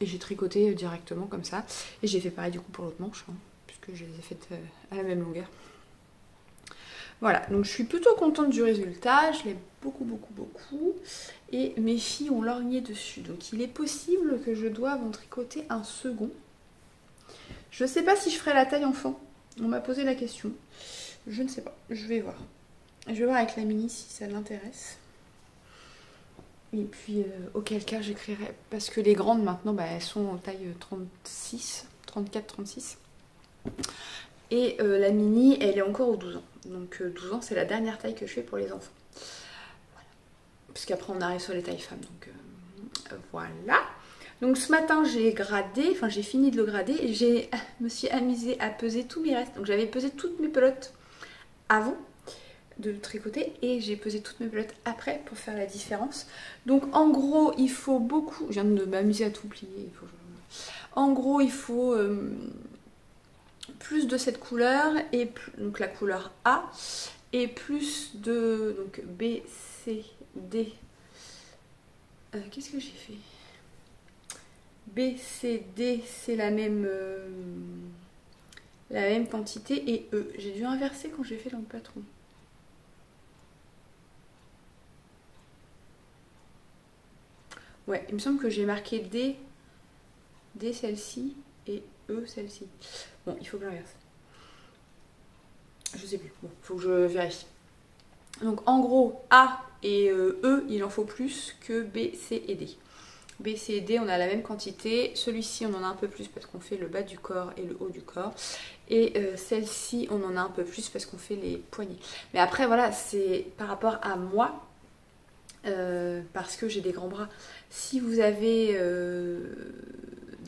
j'ai tricoté directement comme ça. Et j'ai fait pareil du coup pour l'autre manche. Puisque je les ai faites à la même longueur. Voilà, donc je suis plutôt contente du résultat, je l'aime beaucoup. Et mes filles ont lorgné dessus, donc il est possible que je doive en tricoter un second. Je ne sais pas si je ferai la taille enfant, on m'a posé la question. Je ne sais pas, je vais voir. Je vais voir avec la mini si ça l'intéresse. Et puis auquel cas j'écrirai, parce que les grandes maintenant, elles sont en taille 36, 34, 36. Et la mini, elle est encore aux 12 ans. Donc 12 ans, c'est la dernière taille que je fais pour les enfants. Voilà. Parce qu'après, on arrive sur les tailles femmes. Donc voilà. Donc ce matin, j'ai gradé, enfin j'ai fini de le grader. Et je me suis amusée à peser tous mes restes. Donc j'avais pesé toutes mes pelotes avant de tricoter. Et j'ai pesé toutes mes pelotes après pour faire la différence. Donc en gros, il faut beaucoup... Je viens de m'amuser à tout plier. En gros, il faut... plus de cette couleur et donc la couleur A et plus de donc B, C, D. Qu'est-ce que j'ai fait? B, C, D, c'est la même quantité et E. J'ai dû inverser quand j'ai fait dans le patron. Ouais, il me semble que j'ai marqué D celle-ci et E celle-ci. Bon, il faut que j'inverse. Je sais plus. Bon, il faut que je vérifie. Donc en gros, A et E, il en faut plus que B, C et D. B, C et D, on a la même quantité. Celui-ci, on en a un peu plus parce qu'on fait le bas du corps et le haut du corps. Et celle-ci, on en a un peu plus parce qu'on fait les poignets. Mais après, voilà, c'est par rapport à moi, parce que j'ai des grands bras. Si vous avez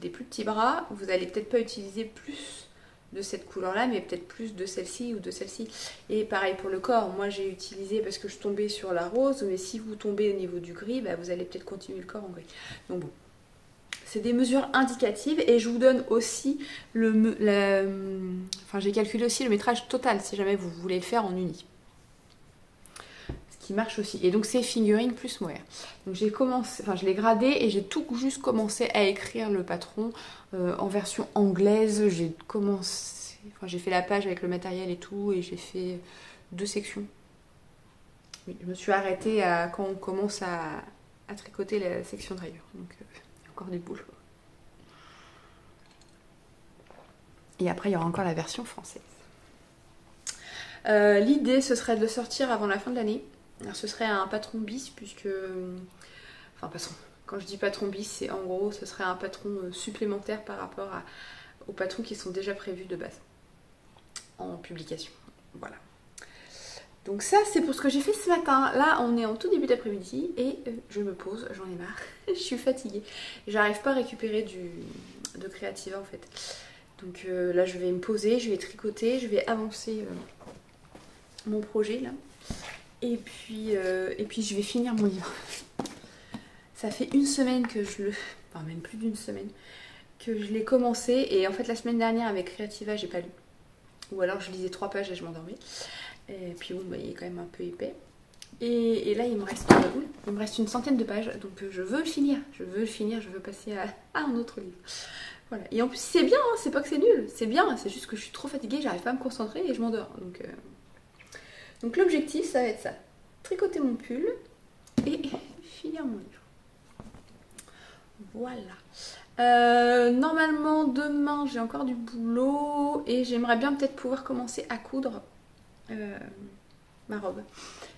des plus petits bras, vous n'allez peut-être pas utiliser plus de cette couleur-là, mais peut-être plus de celle-ci ou de celle-ci. Et pareil pour le corps, moi j'ai utilisé parce que je tombais sur la rose, mais si vous tombez au niveau du gris, bah, vous allez peut-être continuer le corps en gris. Donc bon, c'est des mesures indicatives et je vous donne aussi j'ai calculé aussi le métrage total si jamais vous voulez le faire en uni. Ce qui marche aussi. Et donc c'est fingering plus mohair. Donc j'ai commencé, je l'ai gradé et j'ai tout juste commencé à écrire le patron en version anglaise. J'ai fait la page avec le matériel et tout et j'ai fait 2 sections. Oui, je me suis arrêtée quand on commence à tricoter la section de rayures. Donc il y a encore du boulot. Et après il y aura encore la version française. L'idée ce serait de le sortir avant la fin de l'année. Alors ce serait un patron bis puisque... quand je dis patron bis, c'est en gros ce serait un patron supplémentaire par rapport aux patrons qui sont déjà prévus de base en publication. Voilà. Donc ça c'est pour ce que j'ai fait ce matin. Là on est en tout début d'après-midi et je me pose, j'en ai marre. Je suis fatiguée. J'arrive pas à récupérer de Creativa en fait. Donc là je vais me poser, je vais tricoter, je vais avancer mon projet là. Et puis je vais finir mon livre. Ça fait 1 semaine que même plus d'1 semaine, que je l'ai commencé. Et en fait la semaine dernière avec Creativa j'ai pas lu. Ou alors je lisais 3 pages et je m'endormais. Et puis bon, il est quand même un peu épais. Et là il me reste une centaine de pages. Donc je veux le finir. Je veux passer à un autre livre. Voilà. Et en plus c'est bien, hein, c'est pas que c'est nul. C'est bien, c'est juste que je suis trop fatiguée, j'arrive pas à me concentrer et je m'endors. Donc l'objectif ça va être ça. Tricoter mon pull et finir mon livre. Voilà. Normalement demain j'ai encore du boulot et j'aimerais bien peut-être pouvoir commencer à coudre ma robe.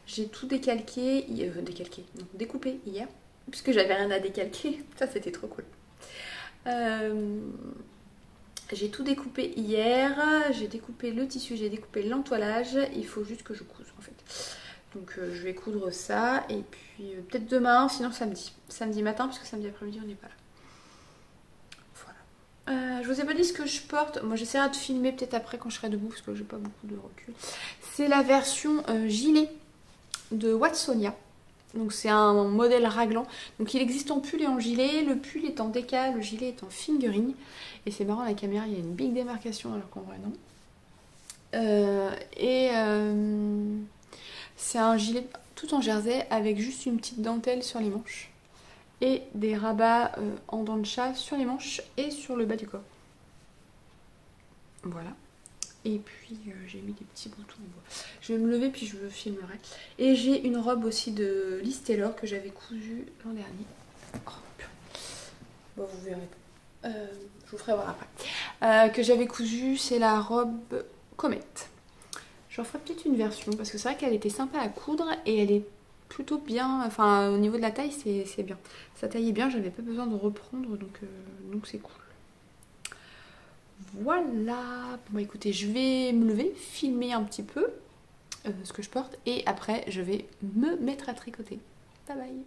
J'ai tout découpé hier puisque j'avais rien à décalquer. Ça c'était trop cool. J'ai tout découpé hier, j'ai découpé le tissu, j'ai découpé l'entoilage, il faut juste que je couse en fait. Donc je vais coudre ça et puis peut-être demain, sinon samedi matin, parce que samedi après-midi on n'est pas là. Voilà. Je vous ai pas dit ce que je porte, moi j'essaierai de filmer peut-être après quand je serai debout parce que j'ai pas beaucoup de recul. C'est la version gilet de Watsonia. Donc c'est un modèle raglan. Donc il existe en pull et en gilet. Le pull est en décal, le gilet est en fingering. Et c'est marrant, la caméra, il y a une big démarcation alors qu'en vrai non. C'est un gilet tout en jersey avec juste une petite dentelle sur les manches. Et des rabats en dents de chat sur les manches et sur le bas du corps. Voilà. Et puis j'ai mis des petits boutons en bois. Je vais me lever puis je vous filmerai. Et j'ai une robe aussi de Liz Taylor que j'avais cousue l'an dernier. Oh, bon, vous verrez. Je vous ferai voir après. Que j'avais cousue, c'est la robe Comète. J'en ferai peut-être une version parce que c'est vrai qu'elle était sympa à coudre et elle est plutôt bien. Enfin, au niveau de la taille, c'est bien. Ça taillait bien, j'avais pas besoin de reprendre donc c'est cool. Voilà, bon bah écoutez, je vais me lever, filmer un petit peu ce que je porte et après je vais me mettre à tricoter. Bye bye.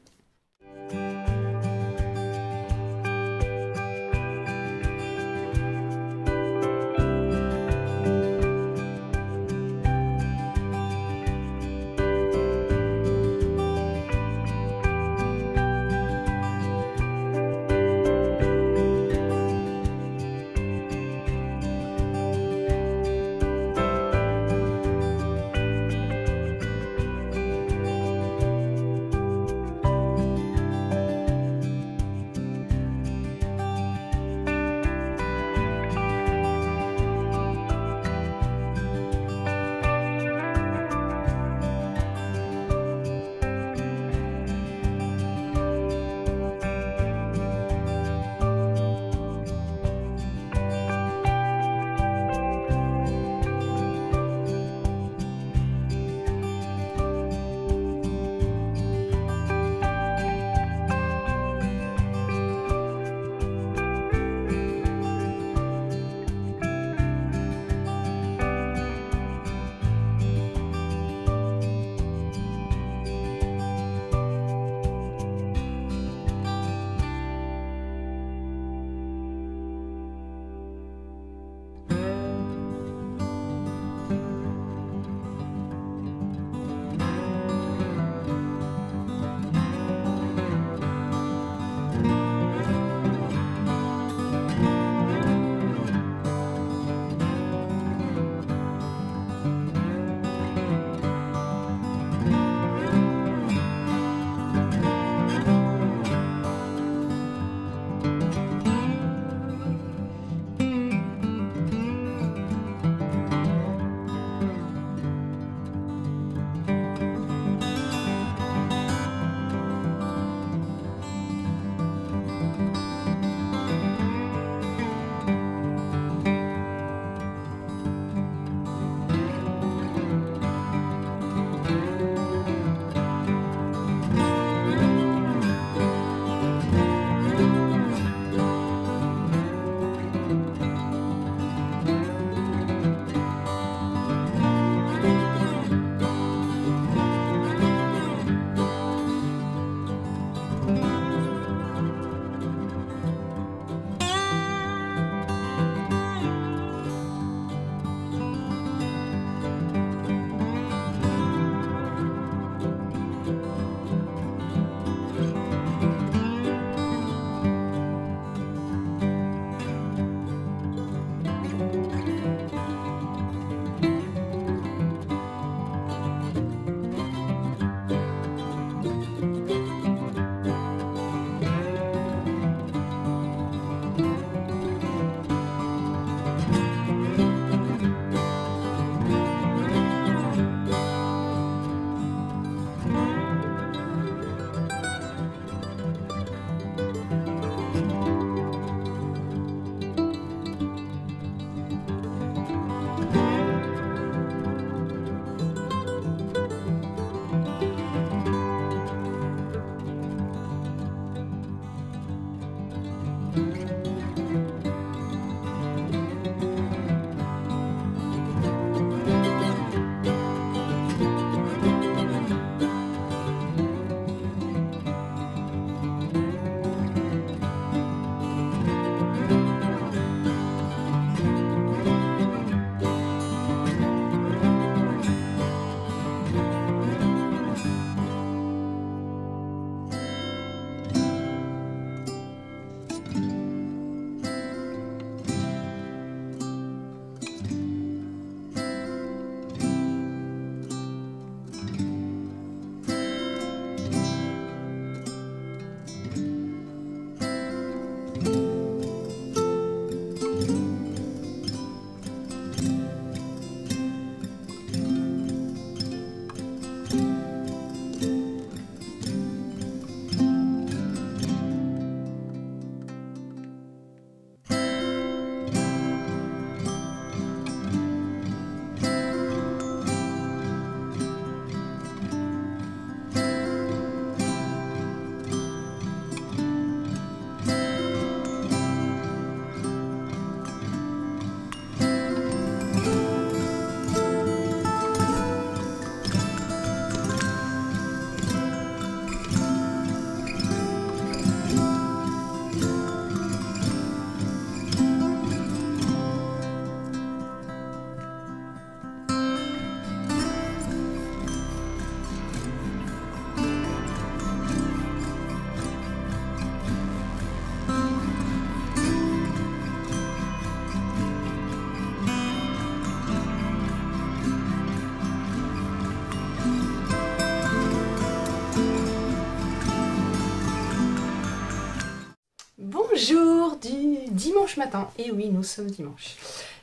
Bonjour du dimanche matin. Et oui, nous sommes dimanche.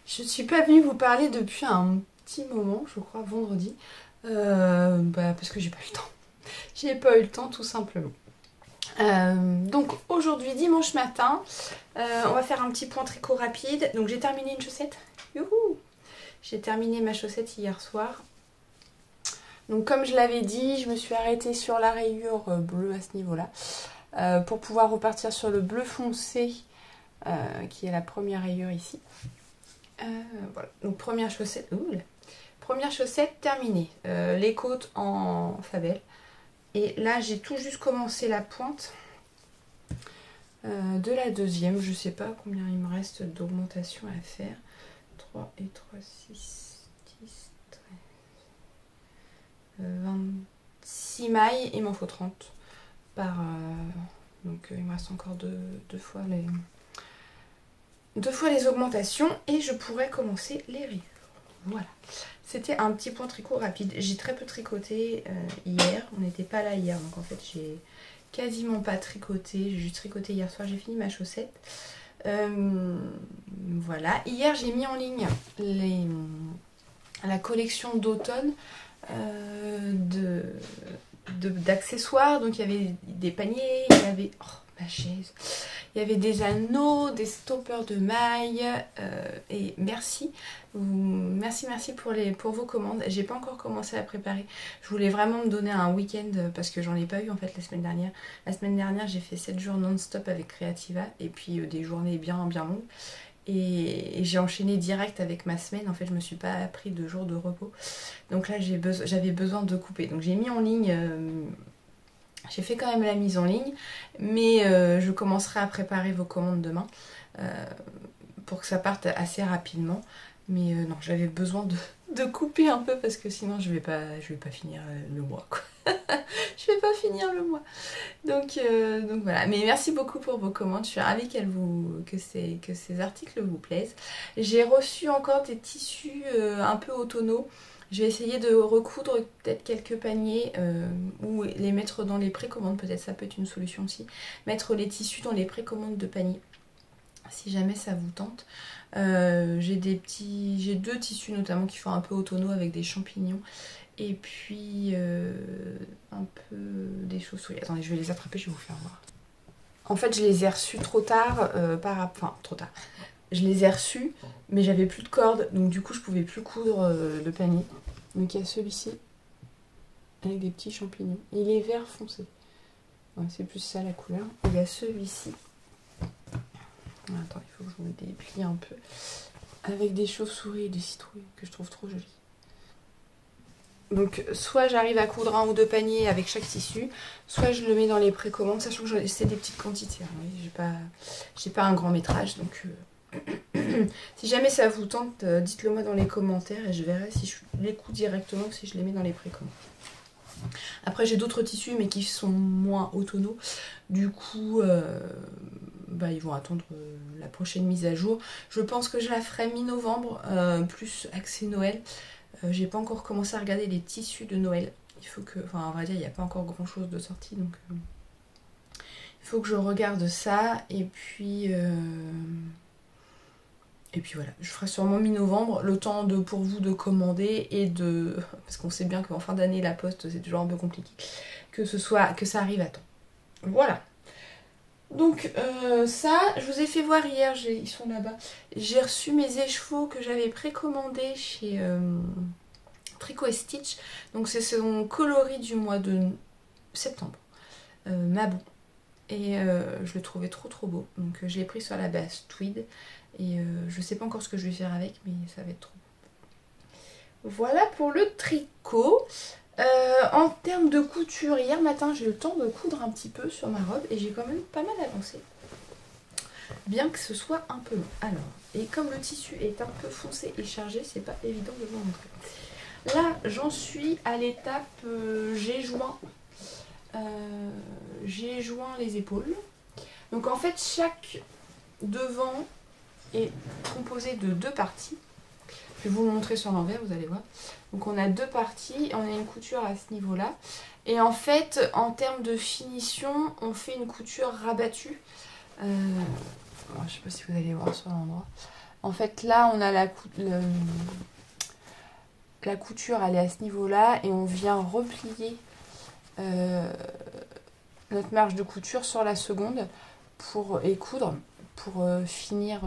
Je ne suis pas venue vous parler depuis un petit moment, je crois, vendredi. Parce que j'ai pas eu le temps. J'ai pas eu le temps tout simplement. Donc aujourd'hui, dimanche matin, on va faire un petit point tricot rapide. Donc j'ai terminé une chaussette. Youhou! J'ai terminé ma chaussette hier soir. Donc comme je l'avais dit, je me suis arrêtée sur la rayure bleue à ce niveau-là. Pour pouvoir repartir sur le bleu foncé qui est la première rayure ici. Voilà, donc première chaussette terminée. Les côtes en fabelle. Et là j'ai tout juste commencé la pointe de la deuxième. Je sais pas combien il me reste d'augmentation à faire. 3 et 3, 6, 10, 13, 26 mailles, il m'en faut 30 par... donc il me reste encore deux fois les augmentations et je pourrais commencer les rayures. Voilà, c'était un petit point tricot rapide. J'ai très peu tricoté hier, on n'était pas là hier, donc en fait j'ai quasiment pas tricoté. J'ai juste tricoté hier soir, j'ai fini ma chaussette. Voilà, hier j'ai mis en ligne la collection d'automne d'accessoires. Donc il y avait des paniers, il y avait... Oh, ma chaise. Il y avait des anneaux, des stoppers de mailles. Et merci. Merci pour vos commandes. J'ai pas encore commencé à préparer. Je voulais vraiment me donner un week-end parce que j'en ai pas eu en fait la semaine dernière. La semaine dernière j'ai fait 7 jours non-stop avec Creativa. Et puis des journées bien longues. Et j'ai enchaîné direct avec ma semaine. En fait, je me suis pas pris de jours de repos. Donc là, j'avais besoin de couper. Donc j'ai mis en ligne... j'ai fait quand même la mise en ligne. Mais je commencerai à préparer vos commandes demain. Pour que ça parte assez rapidement. Mais non, j'avais besoin de couper un peu. Parce que sinon, je vais pas finir le mois, quoi. Je vais pas finir le mois. Donc voilà. Mais merci beaucoup pour vos commandes. Je suis ravie que ces articles vous plaisent. J'ai reçu encore des tissus un peu automnaux. Je vais essayer de recoudre peut-être quelques paniers ou les mettre dans les précommandes. Peut-être ça peut être une solution aussi. Mettre les tissus dans les précommandes de paniers. Si jamais ça vous tente. J'ai deux tissus notamment qui font un peu automnaux avec des champignons. Et puis un peu des chauves-souris. Attendez, je vais les attraper, je vais vous faire voir. En fait, je les ai reçus trop tard. Trop tard. Je les ai reçus, mais j'avais plus de corde. Donc du coup, je pouvais plus coudre le panier. Donc il y a celui-ci, avec des petits champignons. Il est vert foncé. Ouais, c'est plus ça la couleur. Et il y a celui-ci. Attends, il faut que je me déplie un peu. Avec des chauves-souris et des citrouilles que je trouve trop jolies. Donc soit j'arrive à coudre un ou deux paniers avec chaque tissu, soit je le mets dans les précommandes, sachant que c'est des petites quantités. Hein. J'ai pas un grand métrage, donc si jamais ça vous tente, dites-le moi dans les commentaires et je verrai si je les couds directement ou si je les mets dans les précommandes. Après j'ai d'autres tissus mais qui sont moins automnaux, du coup ils vont attendre la prochaine mise à jour. Je pense que je la ferai mi-novembre, plus axé Noël. J'ai pas encore commencé à regarder les tissus de Noël. Il faut que, enfin, à vrai dire, il n'y a pas encore grand chose de sorti, donc il faut que je regarde ça. Et puis voilà, je ferai sûrement mi-novembre, le temps pour vous de commander et de, parce qu'on sait bien qu'en fin d'année la poste c'est toujours un peu compliqué, que ça arrive à temps. Voilà. Donc ça, je vous ai fait voir hier, ils sont là-bas. J'ai reçu mes écheveaux que j'avais précommandés chez Tricot & Stitch. Donc c'est son coloris du mois de septembre, Mabou. Et je le trouvais trop beau. Donc je l'ai pris sur la base tweed. Et je sais pas encore ce que je vais faire avec, mais ça va être trop beau. Voilà pour le tricot. En termes de couture, hier matin j'ai eu le temps de coudre un petit peu sur ma robe et j'ai quand même pas mal avancé, bien que ce soit un peu long. Alors, et comme le tissu est un peu foncé et chargé, c'est pas évident de vous montrer. Là j'en suis à l'étape j'ai joint les épaules. Donc en fait chaque devant est composé de deux parties. Je vais vous le montrer sur l'envers, vous allez voir. Donc on a deux parties, on a une couture à ce niveau-là. Et en fait, en termes de finition, on fait une couture rabattue. Bon, je sais pas si vous allez voir sur l'endroit. En fait, là, on a la couture, elle est à ce niveau-là, et on vient replier notre marge de couture sur la seconde et coudre pour finir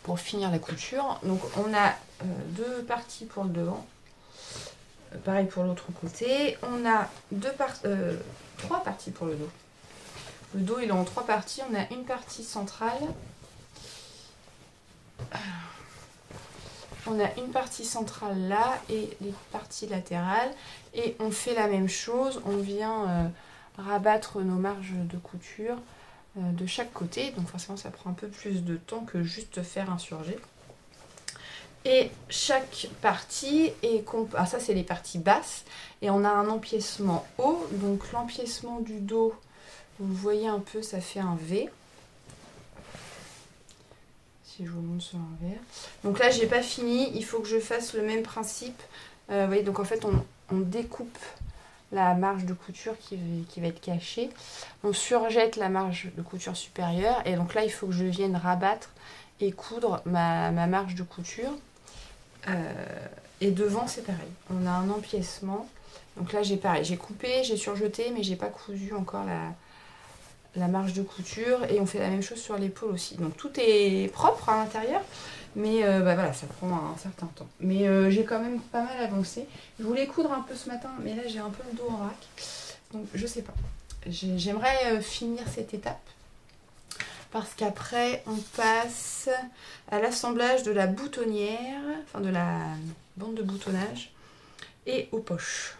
la couture. Donc, on a deux parties pour le devant. Pareil pour l'autre côté. On a trois parties pour le dos. Le dos, il est en trois parties. On a une partie centrale. On a une partie centrale là et les parties latérales. Et on fait la même chose. On vient rabattre nos marges de couture de chaque côté. Donc forcément, ça prend un peu plus de temps que juste faire un surjet. Et chaque partie est... Ah, ça, c'est les parties basses. Et on a un empiècement haut. Donc l'empiècement du dos, vous voyez un peu, ça fait un V. Si je vous montre sur un verre. Donc là, j'ai pas fini. Il faut que je fasse le même principe. Vous voyez, donc en fait, on découpe la marge de couture qui va être cachée. On surjette la marge de couture supérieure. Et donc là, il faut que je vienne rabattre et coudre ma marge de couture. Et devant, c'est pareil. On a un empiècement. Donc là, j'ai coupé, j'ai surjeté, mais j'ai pas cousu encore la marge de couture. Et on fait la même chose sur l'épaule aussi. Donc tout est propre à l'intérieur. Mais voilà, ça prend un certain temps. Mais j'ai quand même pas mal avancé. Je voulais coudre un peu ce matin, mais là, j'ai un peu le dos en vrac. Donc je sais pas. J'aimerais finir cette étape. Parce qu'après, on passe à l'assemblage de la boutonnière, enfin de la bande de boutonnage, et aux poches.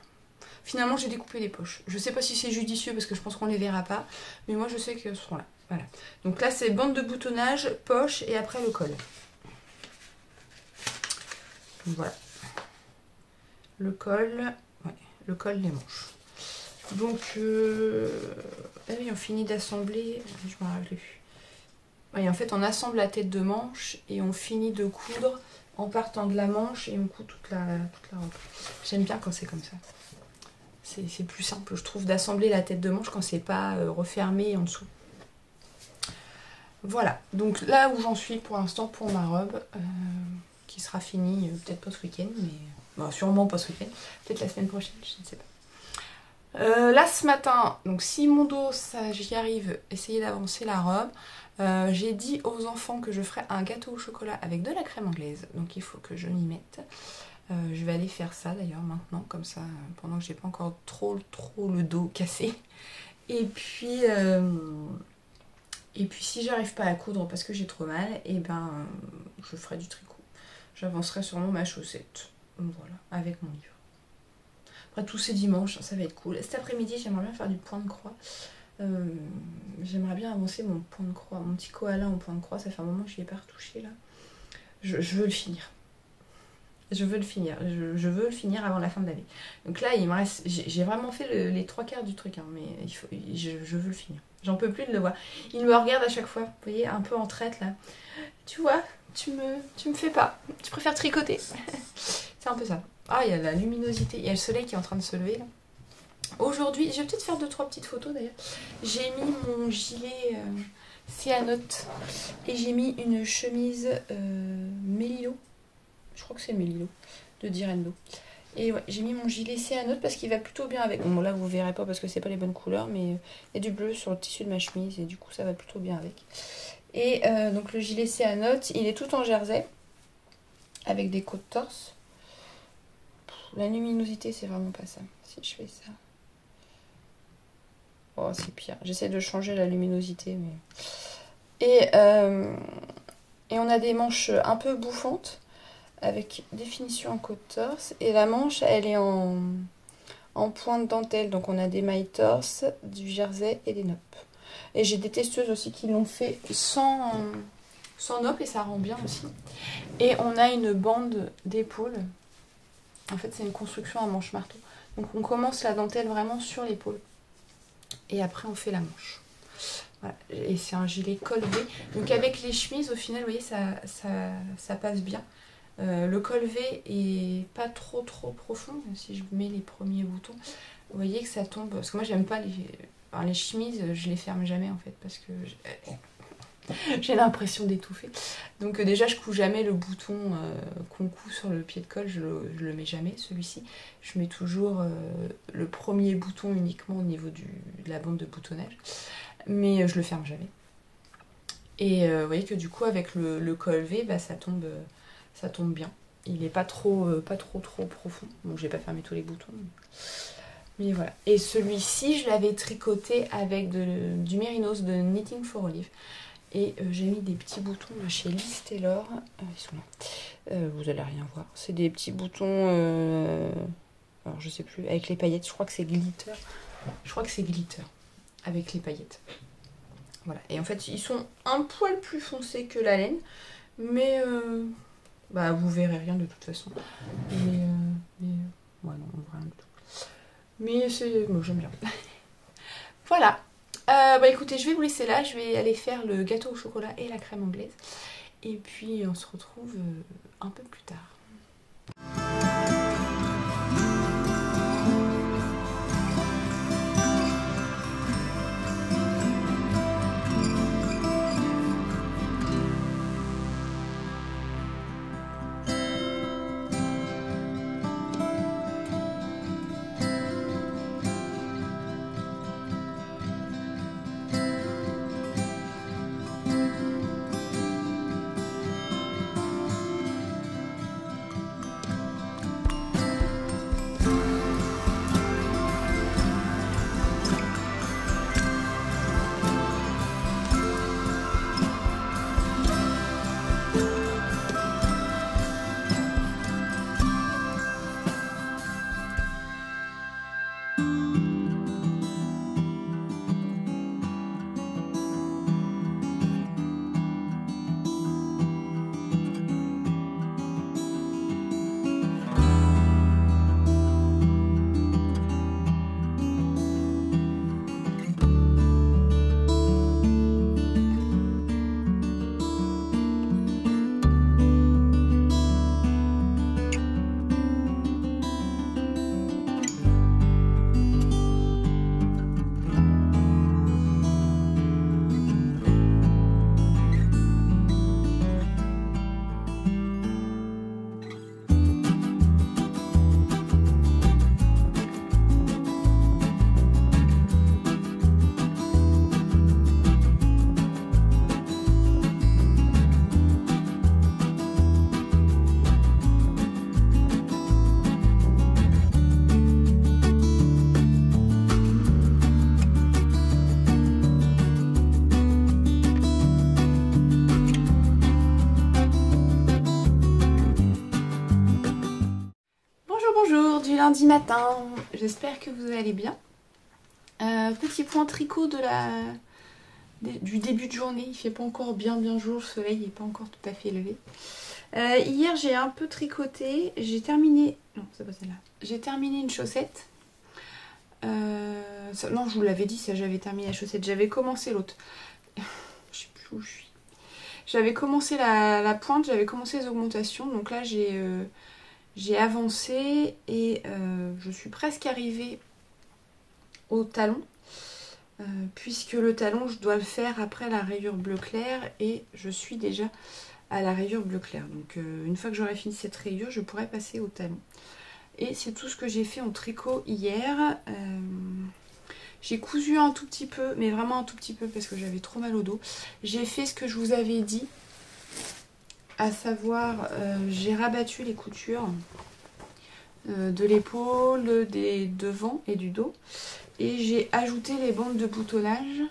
Finalement, j'ai découpé les poches. Je ne sais pas si c'est judicieux parce que je pense qu'on ne les verra pas, mais moi je sais qu'elles seront là. Voilà. Donc là, c'est bande de boutonnage, poche et après le col. Donc voilà. Le col, ouais, le col des manches. Donc, ah oui, on finit d'assembler, je m'en rappelle plus. Et en fait, on assemble la tête de manche et on finit de coudre en partant de la manche et on coud toute la robe. J'aime bien quand c'est comme ça. C'est plus simple, je trouve, d'assembler la tête de manche quand c'est pas refermé en dessous. Voilà, donc là où j'en suis pour l'instant pour ma robe, qui sera finie peut-être pas ce week-end, mais bon, sûrement pas ce week-end, peut-être la semaine prochaine, je ne sais pas. Là ce matin, donc si mon dos, j'y arrive, essayer d'avancer la robe. J'ai dit aux enfants que je ferais un gâteau au chocolat avec de la crème anglaise, donc il faut que je m'y mette. Je vais aller faire ça d'ailleurs maintenant, comme ça, pendant que j'ai pas encore trop le dos cassé. Et puis si j'arrive pas à coudre parce que j'ai trop mal, et ben je ferai du tricot. J'avancerai sûrement ma chaussette, voilà, avec mon livre. Après tous ces dimanches, ça va être cool. Cet après-midi, j'aimerais bien faire du point de croix. J'aimerais bien avancer mon point de croix, mon petit koala en point de croix. Ça fait un moment que je n'y ai pas retouché là. Je veux le finir. Je veux le finir. Je veux le finir avant la fin de l'année. Donc là, il me reste. J'ai vraiment fait les trois quarts du truc, hein, mais je veux le finir. J'en peux plus de le voir. Il me regarde à chaque fois, vous voyez, un peu en traite là. Tu vois, tu me fais pas. Tu préfères tricoter. C'est un peu ça. Ah, il y a la luminosité. Il y a le soleil qui est en train de se lever là. Aujourd'hui, je vais peut-être faire 2-3 petites photos d'ailleurs. J'ai mis mon gilet cyanote et j'ai mis une chemise Mélilo. Je crois que c'est Mélilo de Direndo. Et ouais, j'ai mis mon gilet cyanote parce qu'il va plutôt bien avec. Bon, là vous verrez pas parce que c'est pas les bonnes couleurs, mais il y a du bleu sur le tissu de ma chemise et du coup ça va plutôt bien avec. Et donc le gilet cyanote, il est tout en jersey avec des côtes torse. La luminosité, c'est vraiment pas ça. Si je fais ça. Oh, c'est pire. J'essaie de changer la luminosité, mais... Et on a des manches un peu bouffantes, avec des finitions en côte torse. Et la manche, elle est en pointe dentelle. Donc on a des mailles torse, du jersey et des noppes. Et j'ai des testeuses aussi qui l'ont fait sans noppes et ça rend bien aussi. Et on a une bande d'épaule. En fait, c'est une construction à manche marteau. Donc on commence la dentelle vraiment sur l'épaule. Et après, on fait la manche. Voilà. Et c'est un gilet col V. Donc avec les chemises, au final, vous voyez, ça passe bien. Le col V est pas trop profond. Si je mets les premiers boutons, vous voyez que ça tombe. Parce que moi, j'aime pas Alors, les chemises, je les ferme jamais en fait parce que j'ai l'impression d'étouffer. Donc déjà je couds jamais le bouton qu'on coud sur le pied de colle, je le mets jamais celui-ci. Je mets toujours le premier bouton uniquement au niveau de la bande de boutonnage. Mais je le ferme jamais. Et vous voyez que du coup avec le col V, bah, ça tombe bien. Il n'est pas trop profond. Donc j'ai pas fermé tous les boutons. Mais voilà. Et celui-ci, je l'avais tricoté avec du mérinos de Knitting for Olive. Et j'ai mis des petits boutons de chez Liz Taylor. Ils sont là. Vous allez rien voir. C'est des petits boutons, alors je sais plus, avec les paillettes. Je crois que c'est glitter. Je crois que c'est glitter avec les paillettes. Voilà. Et en fait, ils sont un poil plus foncés que la laine. Mais bah, vous verrez rien de toute façon. Mais ouais, non, on voit rien du tout. Mais c'est... Moi, j'aime bien. Voilà. Bah écoutez, je vais vous laisser là. Je vais aller faire le gâteau au chocolat et la crème anglaise. Et puis, on se retrouve un peu plus tard. Lundi matin, j'espère que vous allez bien. Petit point tricot du début de journée, il fait pas encore bien jour, le soleil n'est pas encore tout à fait levé. Hier j'ai un peu tricoté, j'ai terminé, non c'est pas celle-là, j'ai terminé une chaussette. Non je vous l'avais dit, ça j'avais terminé la chaussette, j'avais commencé l'autre. Je sais plus où je suis. J'avais commencé la pointe, j'avais commencé les augmentations, donc là j'ai avancé et je suis presque arrivée au talon, puisque le talon je dois le faire après la rayure bleu clair et je suis déjà à la rayure bleu clair. Donc une fois que j'aurai fini cette rayure, je pourrai passer au talon. Et c'est tout ce que j'ai fait en tricot hier. J'ai cousu un tout petit peu, mais vraiment un tout petit peu parce que j'avais trop mal au dos. J'ai fait ce que je vous avais dit. À savoir, j'ai rabattu les coutures de l'épaule, des devants et du dos. Et j'ai ajouté les bandes de boutonnage.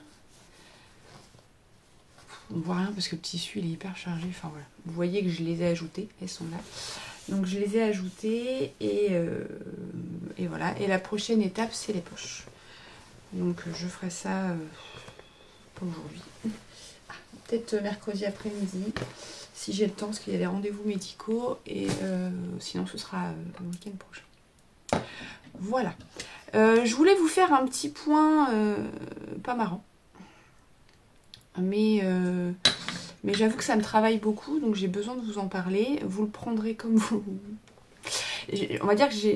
On voit rien parce que le tissu il est hyper chargé. Enfin voilà, vous voyez que je les ai ajoutées, elles sont là. Donc je les ai ajoutées et voilà. Et la prochaine étape c'est les poches. Donc je ferai ça pour aujourd'hui. Peut-être mercredi après-midi. Si j'ai le temps, parce qu'il y a des rendez-vous médicaux. Et sinon, ce sera le week-end prochain. Voilà. Je voulais vous faire un petit point pas marrant. Mais j'avoue que ça me travaille beaucoup. Donc, j'ai besoin de vous en parler. Vous le prendrez comme vous... On va dire que j'ai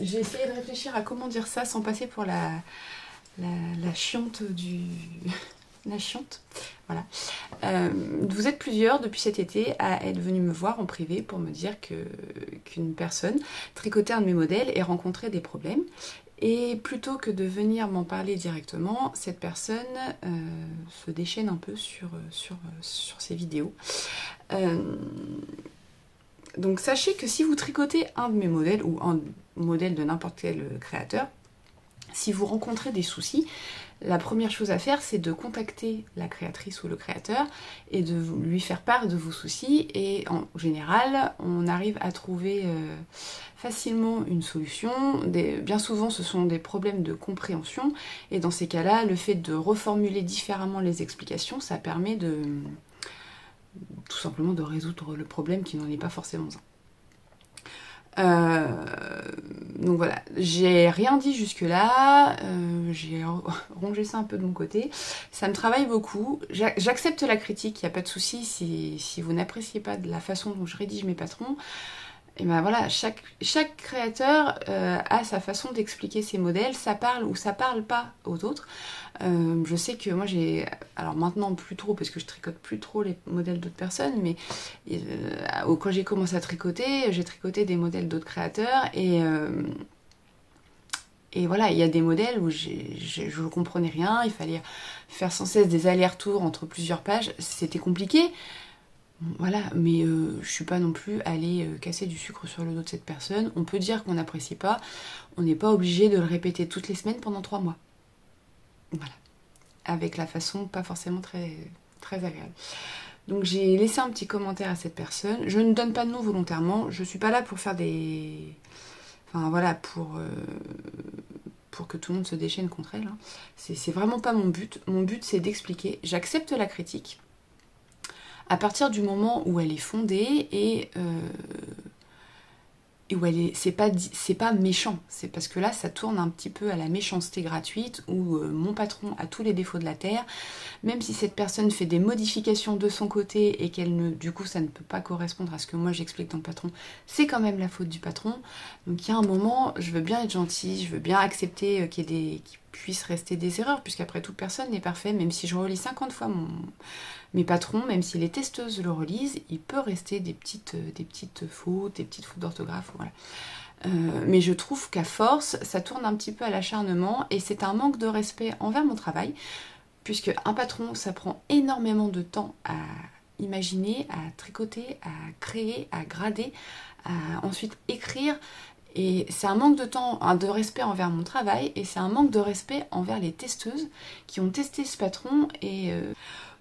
essayé de réfléchir à comment dire ça sans passer pour la la chiante du... La chiante, voilà. Vous êtes plusieurs depuis cet été à être venus me voir en privé pour me dire qu'une personne tricotait un de mes modèles et rencontrait des problèmes. Et plutôt que de venir m'en parler directement, cette personne se déchaîne un peu sur ses vidéos. Donc sachez que si vous tricotez un de mes modèles ou un modèle de n'importe quel créateur, si vous rencontrez des soucis, la première chose à faire, c'est de contacter la créatrice ou le créateur et de lui faire part de vos soucis. Et en général, on arrive à trouver facilement une solution. Bien souvent, ce sont des problèmes de compréhension. Et dans ces cas-là, le fait de reformuler différemment les explications, ça permet tout simplement de résoudre le problème qui n'en est pas forcément un. Donc voilà, j'ai rien dit jusque là, j'ai rongé ça un peu de mon côté, ça me travaille beaucoup, j'accepte la critique, il n'y a pas de souci si vous n'appréciez pas de la façon dont je rédige mes patrons. Et ben voilà, chaque créateur a sa façon d'expliquer ses modèles, ça parle ou ça parle pas aux autres. Je sais que moi j'ai, alors maintenant plus trop parce que je tricote plus trop les modèles d'autres personnes, mais quand j'ai commencé à tricoter, j'ai tricoté des modèles d'autres créateurs et voilà, il y a des modèles où je ne comprenais rien, il fallait faire sans cesse des allers-retours entre plusieurs pages, c'était compliqué. Voilà, mais je suis pas non plus allée casser du sucre sur le dos de cette personne. On peut dire qu'on n'apprécie pas, on n'est pas obligé de le répéter toutes les semaines pendant 3 mois. Voilà, avec la façon pas forcément très, très agréable. Donc j'ai laissé un petit commentaire à cette personne. Je ne donne pas de nom volontairement, je suis pas là pour faire des... Enfin voilà, pour que tout le monde se déchaîne contre elle. Hein. C'est vraiment pas mon but. Mon but c'est d'expliquer. J'accepte la critique. À partir du moment où elle est fondée et où c'est pas méchant, c'est parce que là ça tourne un petit peu à la méchanceté gratuite où mon patron a tous les défauts de la terre, même si cette personne fait des modifications de son côté et du coup ça ne peut pas correspondre à ce que moi j'explique dans le patron, c'est quand même la faute du patron. Donc il y a un moment, je veux bien être gentille, je veux bien accepter qu'il puisse rester des erreurs, puisqu'après tout personne n'est parfait, même si je relis 50 fois mes patrons, même si les testeuses le relisent, il peut rester des petites fautes, des petites fautes d'orthographe, voilà. Mais je trouve qu'à force, ça tourne un petit peu à l'acharnement et c'est un manque de respect envers mon travail, puisque un patron, ça prend énormément de temps à imaginer, à tricoter, à créer, à grader, à ensuite écrire. Et c'est un manque de temps, de respect envers mon travail, et c'est un manque de respect envers les testeuses qui ont testé ce patron. Et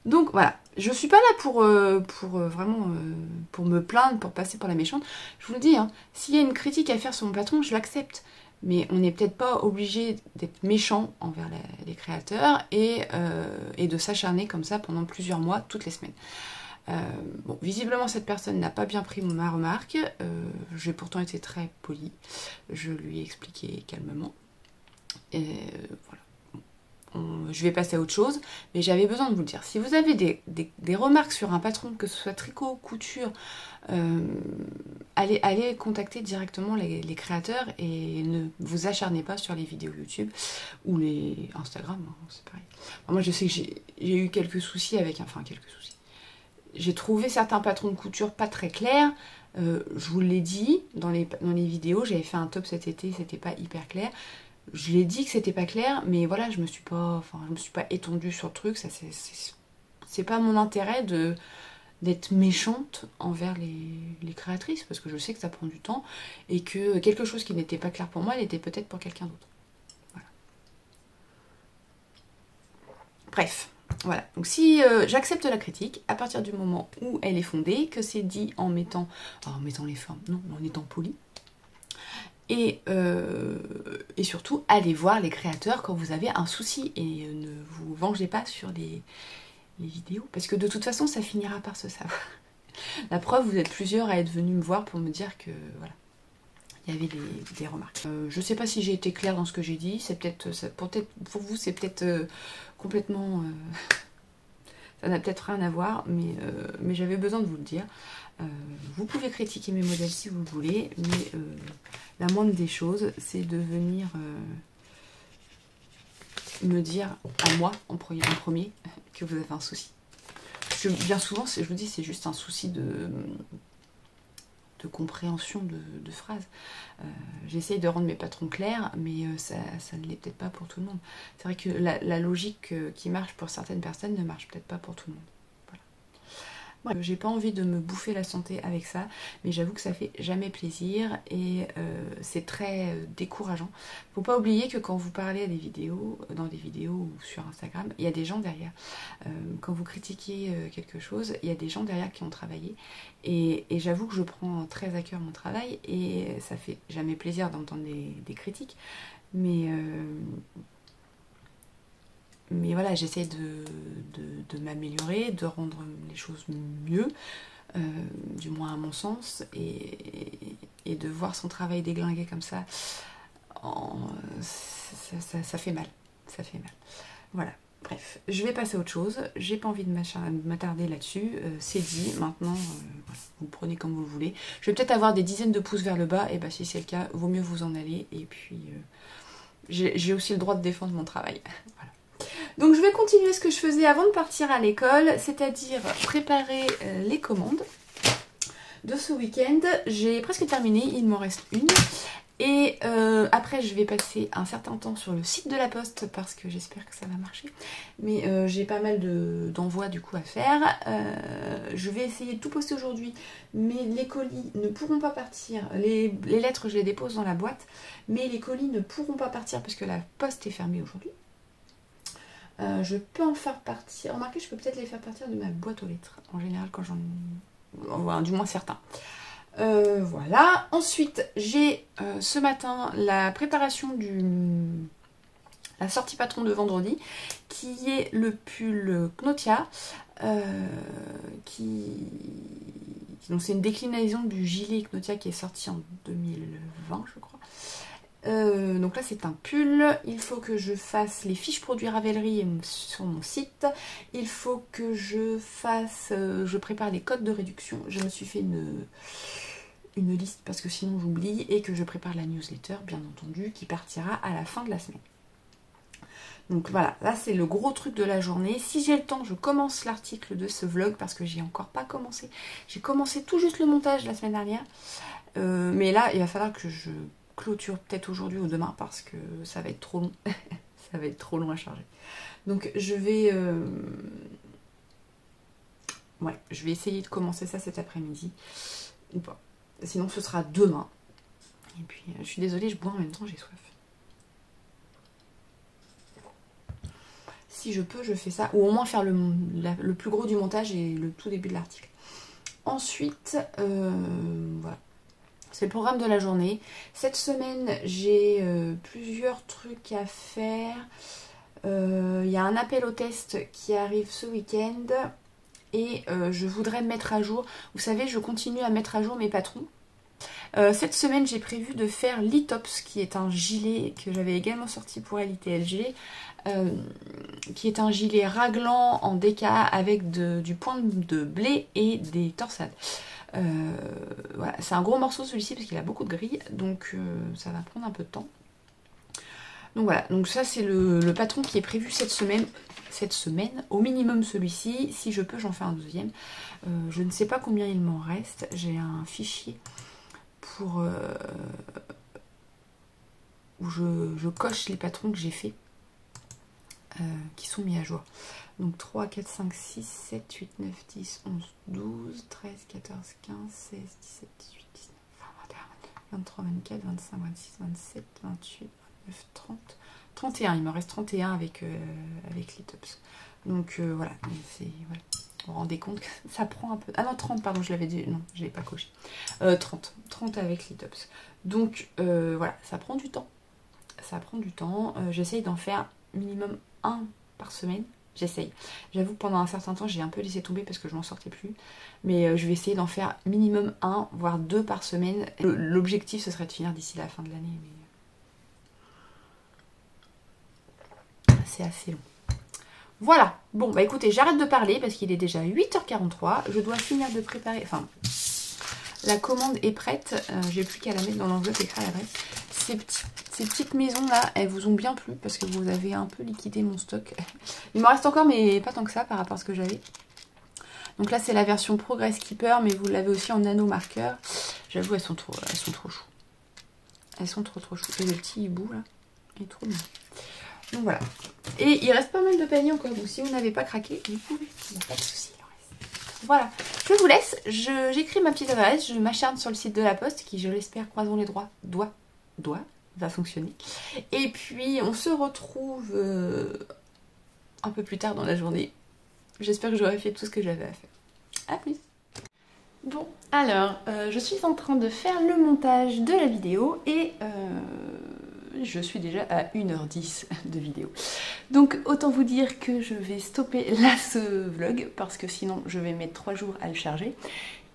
donc voilà, je suis pas là pour vraiment pour me plaindre, pour passer pour la méchante. Je vous le dis, hein, s'il y a une critique à faire sur mon patron, je l'accepte. Mais on n'est peut-être pas obligé d'être méchant envers les créateurs et de s'acharner comme ça pendant plusieurs mois, toutes les semaines. Bon, visiblement cette personne n'a pas bien pris ma remarque, j'ai pourtant été très polie, je lui ai expliqué calmement, et voilà. Je vais passer à autre chose, mais j'avais besoin de vous le dire. Si vous avez des remarques sur un patron, que ce soit tricot, couture, allez contacter directement les créateurs et ne vous acharnez pas sur les vidéos YouTube ou les Instagram, hein, c'est pareil. Alors moi je sais que j'ai eu quelques soucis avec, enfin quelques soucis. J'ai trouvé certains patrons de couture pas très clairs, je vous l'ai dit dans les vidéos, j'avais fait un top cet été, c'était pas hyper clair. Je l'ai dit que c'était pas clair, mais voilà, je me suis pas étendue sur le truc, ça c'est pas mon intérêt d'être méchante envers les créatrices, parce que je sais que ça prend du temps, et que quelque chose qui n'était pas clair pour moi, elle était peut-être pour quelqu'un d'autre. Voilà. Bref. Voilà, donc si j'accepte la critique à partir du moment où elle est fondée, que c'est dit en mettant les formes, non, en étant poli. Et surtout, allez voir les créateurs quand vous avez un souci et ne vous vengez pas sur les vidéos, parce que de toute façon, ça finira par se savoir. La preuve, vous êtes plusieurs à être venus me voir pour me dire que voilà, il y avait des remarques. Je sais pas si j'ai été claire dans ce que j'ai dit, c'est peut-être pour vous, c'est peut-être complètement... ça n'a peut-être rien à voir, mais j'avais besoin de vous le dire. Vous pouvez critiquer mes modèles si vous voulez, mais la moindre des choses, c'est de venir me dire à moi en premier que vous avez un souci. Parce que bien souvent, je vous dis, c'est juste un souci de compréhension de phrases. J'essaye de rendre mes patrons clairs, mais ça ne l'est peut-être pas pour tout le monde. C'est vrai que la logique qui marche pour certaines personnes ne marche peut-être pas pour tout le monde. Voilà. J'ai pas envie de me bouffer la santé avec ça, mais j'avoue que ça fait jamais plaisir et c'est très décourageant. Faut pas oublier que quand vous parlez à dans des vidéos ou sur Instagram, il y a des gens derrière. Quand vous critiquez quelque chose, il y a des gens derrière qui ont travaillé et j'avoue que je prends très à cœur mon travail et ça fait jamais plaisir d'entendre des critiques, mais voilà, j'essaie de m'améliorer, de rendre les choses mieux, du moins à mon sens, et de voir son travail déglinguer comme ça, ça fait mal. Ça fait mal. Voilà, bref, je vais passer à autre chose. J'ai pas envie de m'attarder là-dessus. C'est dit, maintenant, voilà, vous prenez comme vous le voulez. Je vais peut-être avoir des dizaines de pouces vers le bas, et bah si c'est le cas, vaut mieux vous en aller. Et puis, j'ai aussi le droit de défendre mon travail. Voilà. Donc je vais continuer ce que je faisais avant de partir à l'école, c'est-à-dire préparer les commandes de ce week-end. J'ai presque terminé, il m'en reste une. Et après je vais passer un certain temps sur le site de la poste parce que j'espère que ça va marcher. Mais j'ai pas mal d'envois du coup à faire. Je vais essayer de tout poster aujourd'hui, mais les colis ne pourront pas partir. Les lettres je les dépose dans la boîte, mais les colis ne pourront pas partir parce que la poste est fermée aujourd'hui. Je peux en faire partir. Remarquez, je peux peut-être les faire partir de ma boîte aux lettres. En général, quand j'en... Enfin, du moins certains. Voilà. Ensuite, j'ai ce matin la préparation la sortie patron de vendredi, qui est le pull Knotia. Donc c'est une déclinaison du gilet Knotia qui est sorti en 2020, je crois. Donc là c'est un pull, il faut que je fasse les fiches produits Ravelry sur mon site, il faut que je prépare les codes de réduction, je me suis fait une liste parce que sinon j'oublie, et que je prépare la newsletter bien entendu qui partira à la fin de la semaine. Donc voilà, là c'est le gros truc de la journée. Si j'ai le temps, je commence l'article de ce vlog parce que j'ai encore pas commencé. J'ai commencé tout juste le montage la semaine dernière, mais là il va falloir que je clôture peut-être aujourd'hui ou demain parce que ça va être trop long. Ça va être trop long à charger. Donc je vais essayer de commencer ça cet après-midi ou pas. Sinon ce sera demain. Et puis je suis désolée, je bois en même temps, j'ai soif. Si je peux, je fais ça, ou au moins faire le plus gros du montage et le tout début de l'article. Ensuite, voilà. C'est le programme de la journée. Cette semaine, j'ai plusieurs trucs à faire. Il y a un appel au test qui arrive ce week-end. Et je voudrais mettre à jour. Vous savez, je continue à mettre à jour mes patrons. Cette semaine, j'ai prévu de faire l'Itops, qui est un gilet que j'avais également sorti pour LITLG. Qui est un gilet raglant en déca avec du point de blé et des torsades. Voilà, c'est un gros morceau celui-ci parce qu'il a beaucoup de gris, donc ça va prendre un peu de temps. Donc voilà, donc ça c'est le patron qui est prévu cette semaine, au minimum celui-ci. Si je peux, j'en fais un deuxième. Je ne sais pas combien il m'en reste. J'ai un fichier pour où je coche les patrons que j'ai fait, qui sont mis à jour. Donc 3, 4, 5, 6, 7, 8, 9, 10, 11, 12, 13, 14, 15, 16, 17, 18, 19, 20, 21, 23, 24, 25, 26, 27, 28, 29, 30, 31. Il me reste 31 avec l'Itops. Donc voilà, voilà. Vous vous rendez compte que ça prend un peu... Ah non, 30, pardon, je l'avais dit. Non, je ne l'ai pas coché. 30 avec l'Itops. Donc voilà, ça prend du temps. Ça prend du temps. J'essaye d'en faire minimum 1 par semaine. J'essaye. J'avoue que pendant un certain temps, j'ai un peu laissé tomber parce que je m'en sortais plus. Mais je vais essayer d'en faire minimum 1, voire 2 par semaine. L'objectif, ce serait de finir d'ici la fin de l'année. Mais c'est assez long. Voilà. Bon, bah écoutez, j'arrête de parler parce qu'il est déjà 8h43. Je dois finir de préparer... Enfin, la commande est prête. J'ai plus qu'à la mettre dans l'enveloppe, écrire l'adresse. ces petites maisons là, elles vous ont bien plu parce que vous avez un peu liquidé mon stock. Il m'en reste encore mais pas tant que ça par rapport à ce que j'avais. Donc là c'est la version Progress Keeper, mais vous l'avez aussi en nano marqueur. J'avoue elles sont trop chou. Elles sont trop chou. Et le petit hibou là, il est trop bien. Donc voilà. Et il reste pas mal de paniers encore, donc si vous n'avez pas craqué, vous pouvez. Il n'y a pas de souci. Voilà, je vous laisse, j'écris ma petite adresse, je m'acharne sur le site de la Poste qui, je l'espère, croisons les doigts, va fonctionner. Et puis on se retrouve un peu plus tard dans la journée. J'espère que j'aurai fait tout ce que j'avais à faire. A plus. Bon, alors, je suis en train de faire le montage de la vidéo et je suis déjà à 1h10 de vidéo. Donc autant vous dire que je vais stopper là ce vlog parce que sinon je vais mettre 3 jours à le charger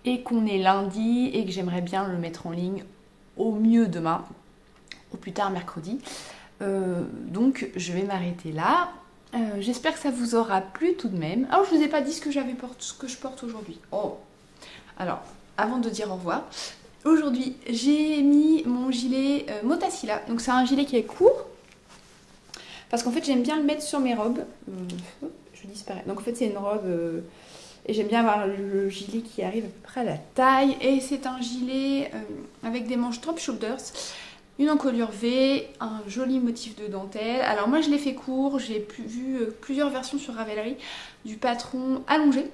et qu'on est lundi et que j'aimerais bien le mettre en ligne au mieux demain, au plus tard mercredi. Donc je vais m'arrêter là. J'espère que ça vous aura plu tout de même. Alors je vous ai pas dit ce que je porte aujourd'hui. Oh. Alors avant de dire au revoir, aujourd'hui j'ai mis mon gilet Motacilla. Donc c'est un gilet qui est court parce qu'en fait j'aime bien le mettre sur mes robes. Je disparais. Donc en fait c'est une robe et j'aime bien avoir le gilet qui arrive à peu près à la taille. Et c'est un gilet avec des manches drop shoulders, une encolure V, un joli motif de dentelle. Alors moi je l'ai fait court, j'ai vu plusieurs versions sur Ravelry du patron allongé.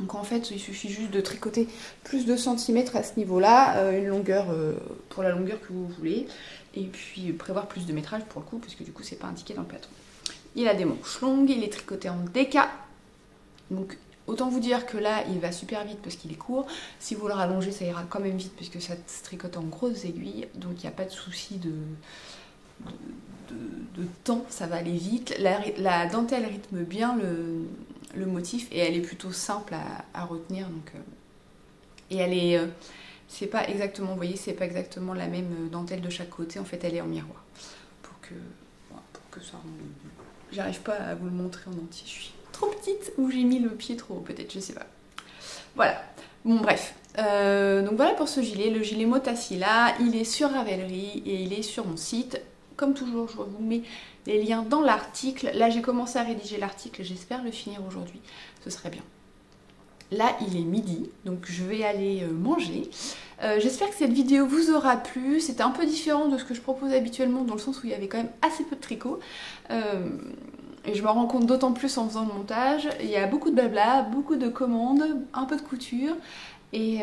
Donc en fait il suffit juste de tricoter plus de centimètres à ce niveau là, une longueur pour la longueur que vous voulez, et puis prévoir plus de métrage pour le coup, parce que du coup c'est pas indiqué dans le patron. Il a des manches longues, il est tricoté en DK, donc autant vous dire que là il va super vite parce qu'il est court. Si vous le rallongez ça ira quand même vite parce que ça se tricote en grosses aiguilles, donc il n'y a pas de souci de temps, ça va aller vite. La dentelle rythme bien le motif et elle est plutôt simple à retenir, donc et elle est c'est pas exactement, vous voyez, c'est pas exactement la même dentelle de chaque côté, en fait elle est en miroir pour que ça j'arrive pas à vous le montrer en entier, je suis trop petite ou j'ai mis le pied trop haut peut-être, je sais pas. Voilà, bon bref, donc voilà pour ce gilet, le gilet Motacilla, il est sur Ravelry et il est sur mon site. Comme toujours, je vous mets les liens dans l'article. Là, j'ai commencé à rédiger l'article. J'espère le finir aujourd'hui. Ce serait bien. Là, il est midi, donc je vais aller manger. J'espère que cette vidéo vous aura plu. C'était un peu différent de ce que je propose habituellement, dans le sens où il y avait quand même assez peu de tricot. Et je me rends compte d'autant plus en faisant le montage. Il y a beaucoup de blabla, beaucoup de commandes, un peu de couture et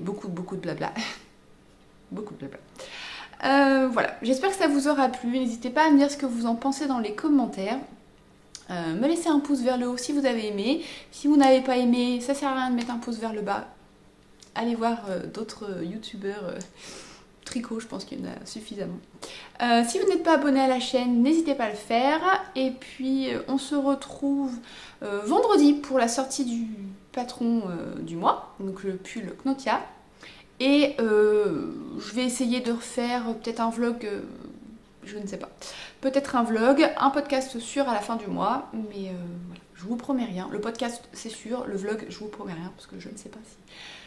beaucoup de blabla. Beaucoup de blabla. Voilà, j'espère que ça vous aura plu. N'hésitez pas à me dire ce que vous en pensez dans les commentaires. Me laisser un pouce vers le haut si vous avez aimé. Si vous n'avez pas aimé, ça sert à rien de mettre un pouce vers le bas. Allez voir d'autres youtubeurs tricot, je pense qu'il y en a suffisamment. Si vous n'êtes pas abonné à la chaîne, n'hésitez pas à le faire. Et puis on se retrouve vendredi pour la sortie du patron du mois, donc le pull Knotia. Et je vais essayer de refaire peut-être un vlog, je ne sais pas. Peut-être un vlog, un podcast sûr à la fin du mois, mais voilà, je vous promets rien. Le podcast c'est sûr, le vlog je vous promets rien parce que je ne sais pas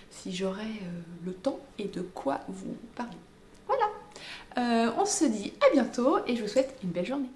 si j'aurai le temps et de quoi vous parler. Voilà, on se dit à bientôt et je vous souhaite une belle journée.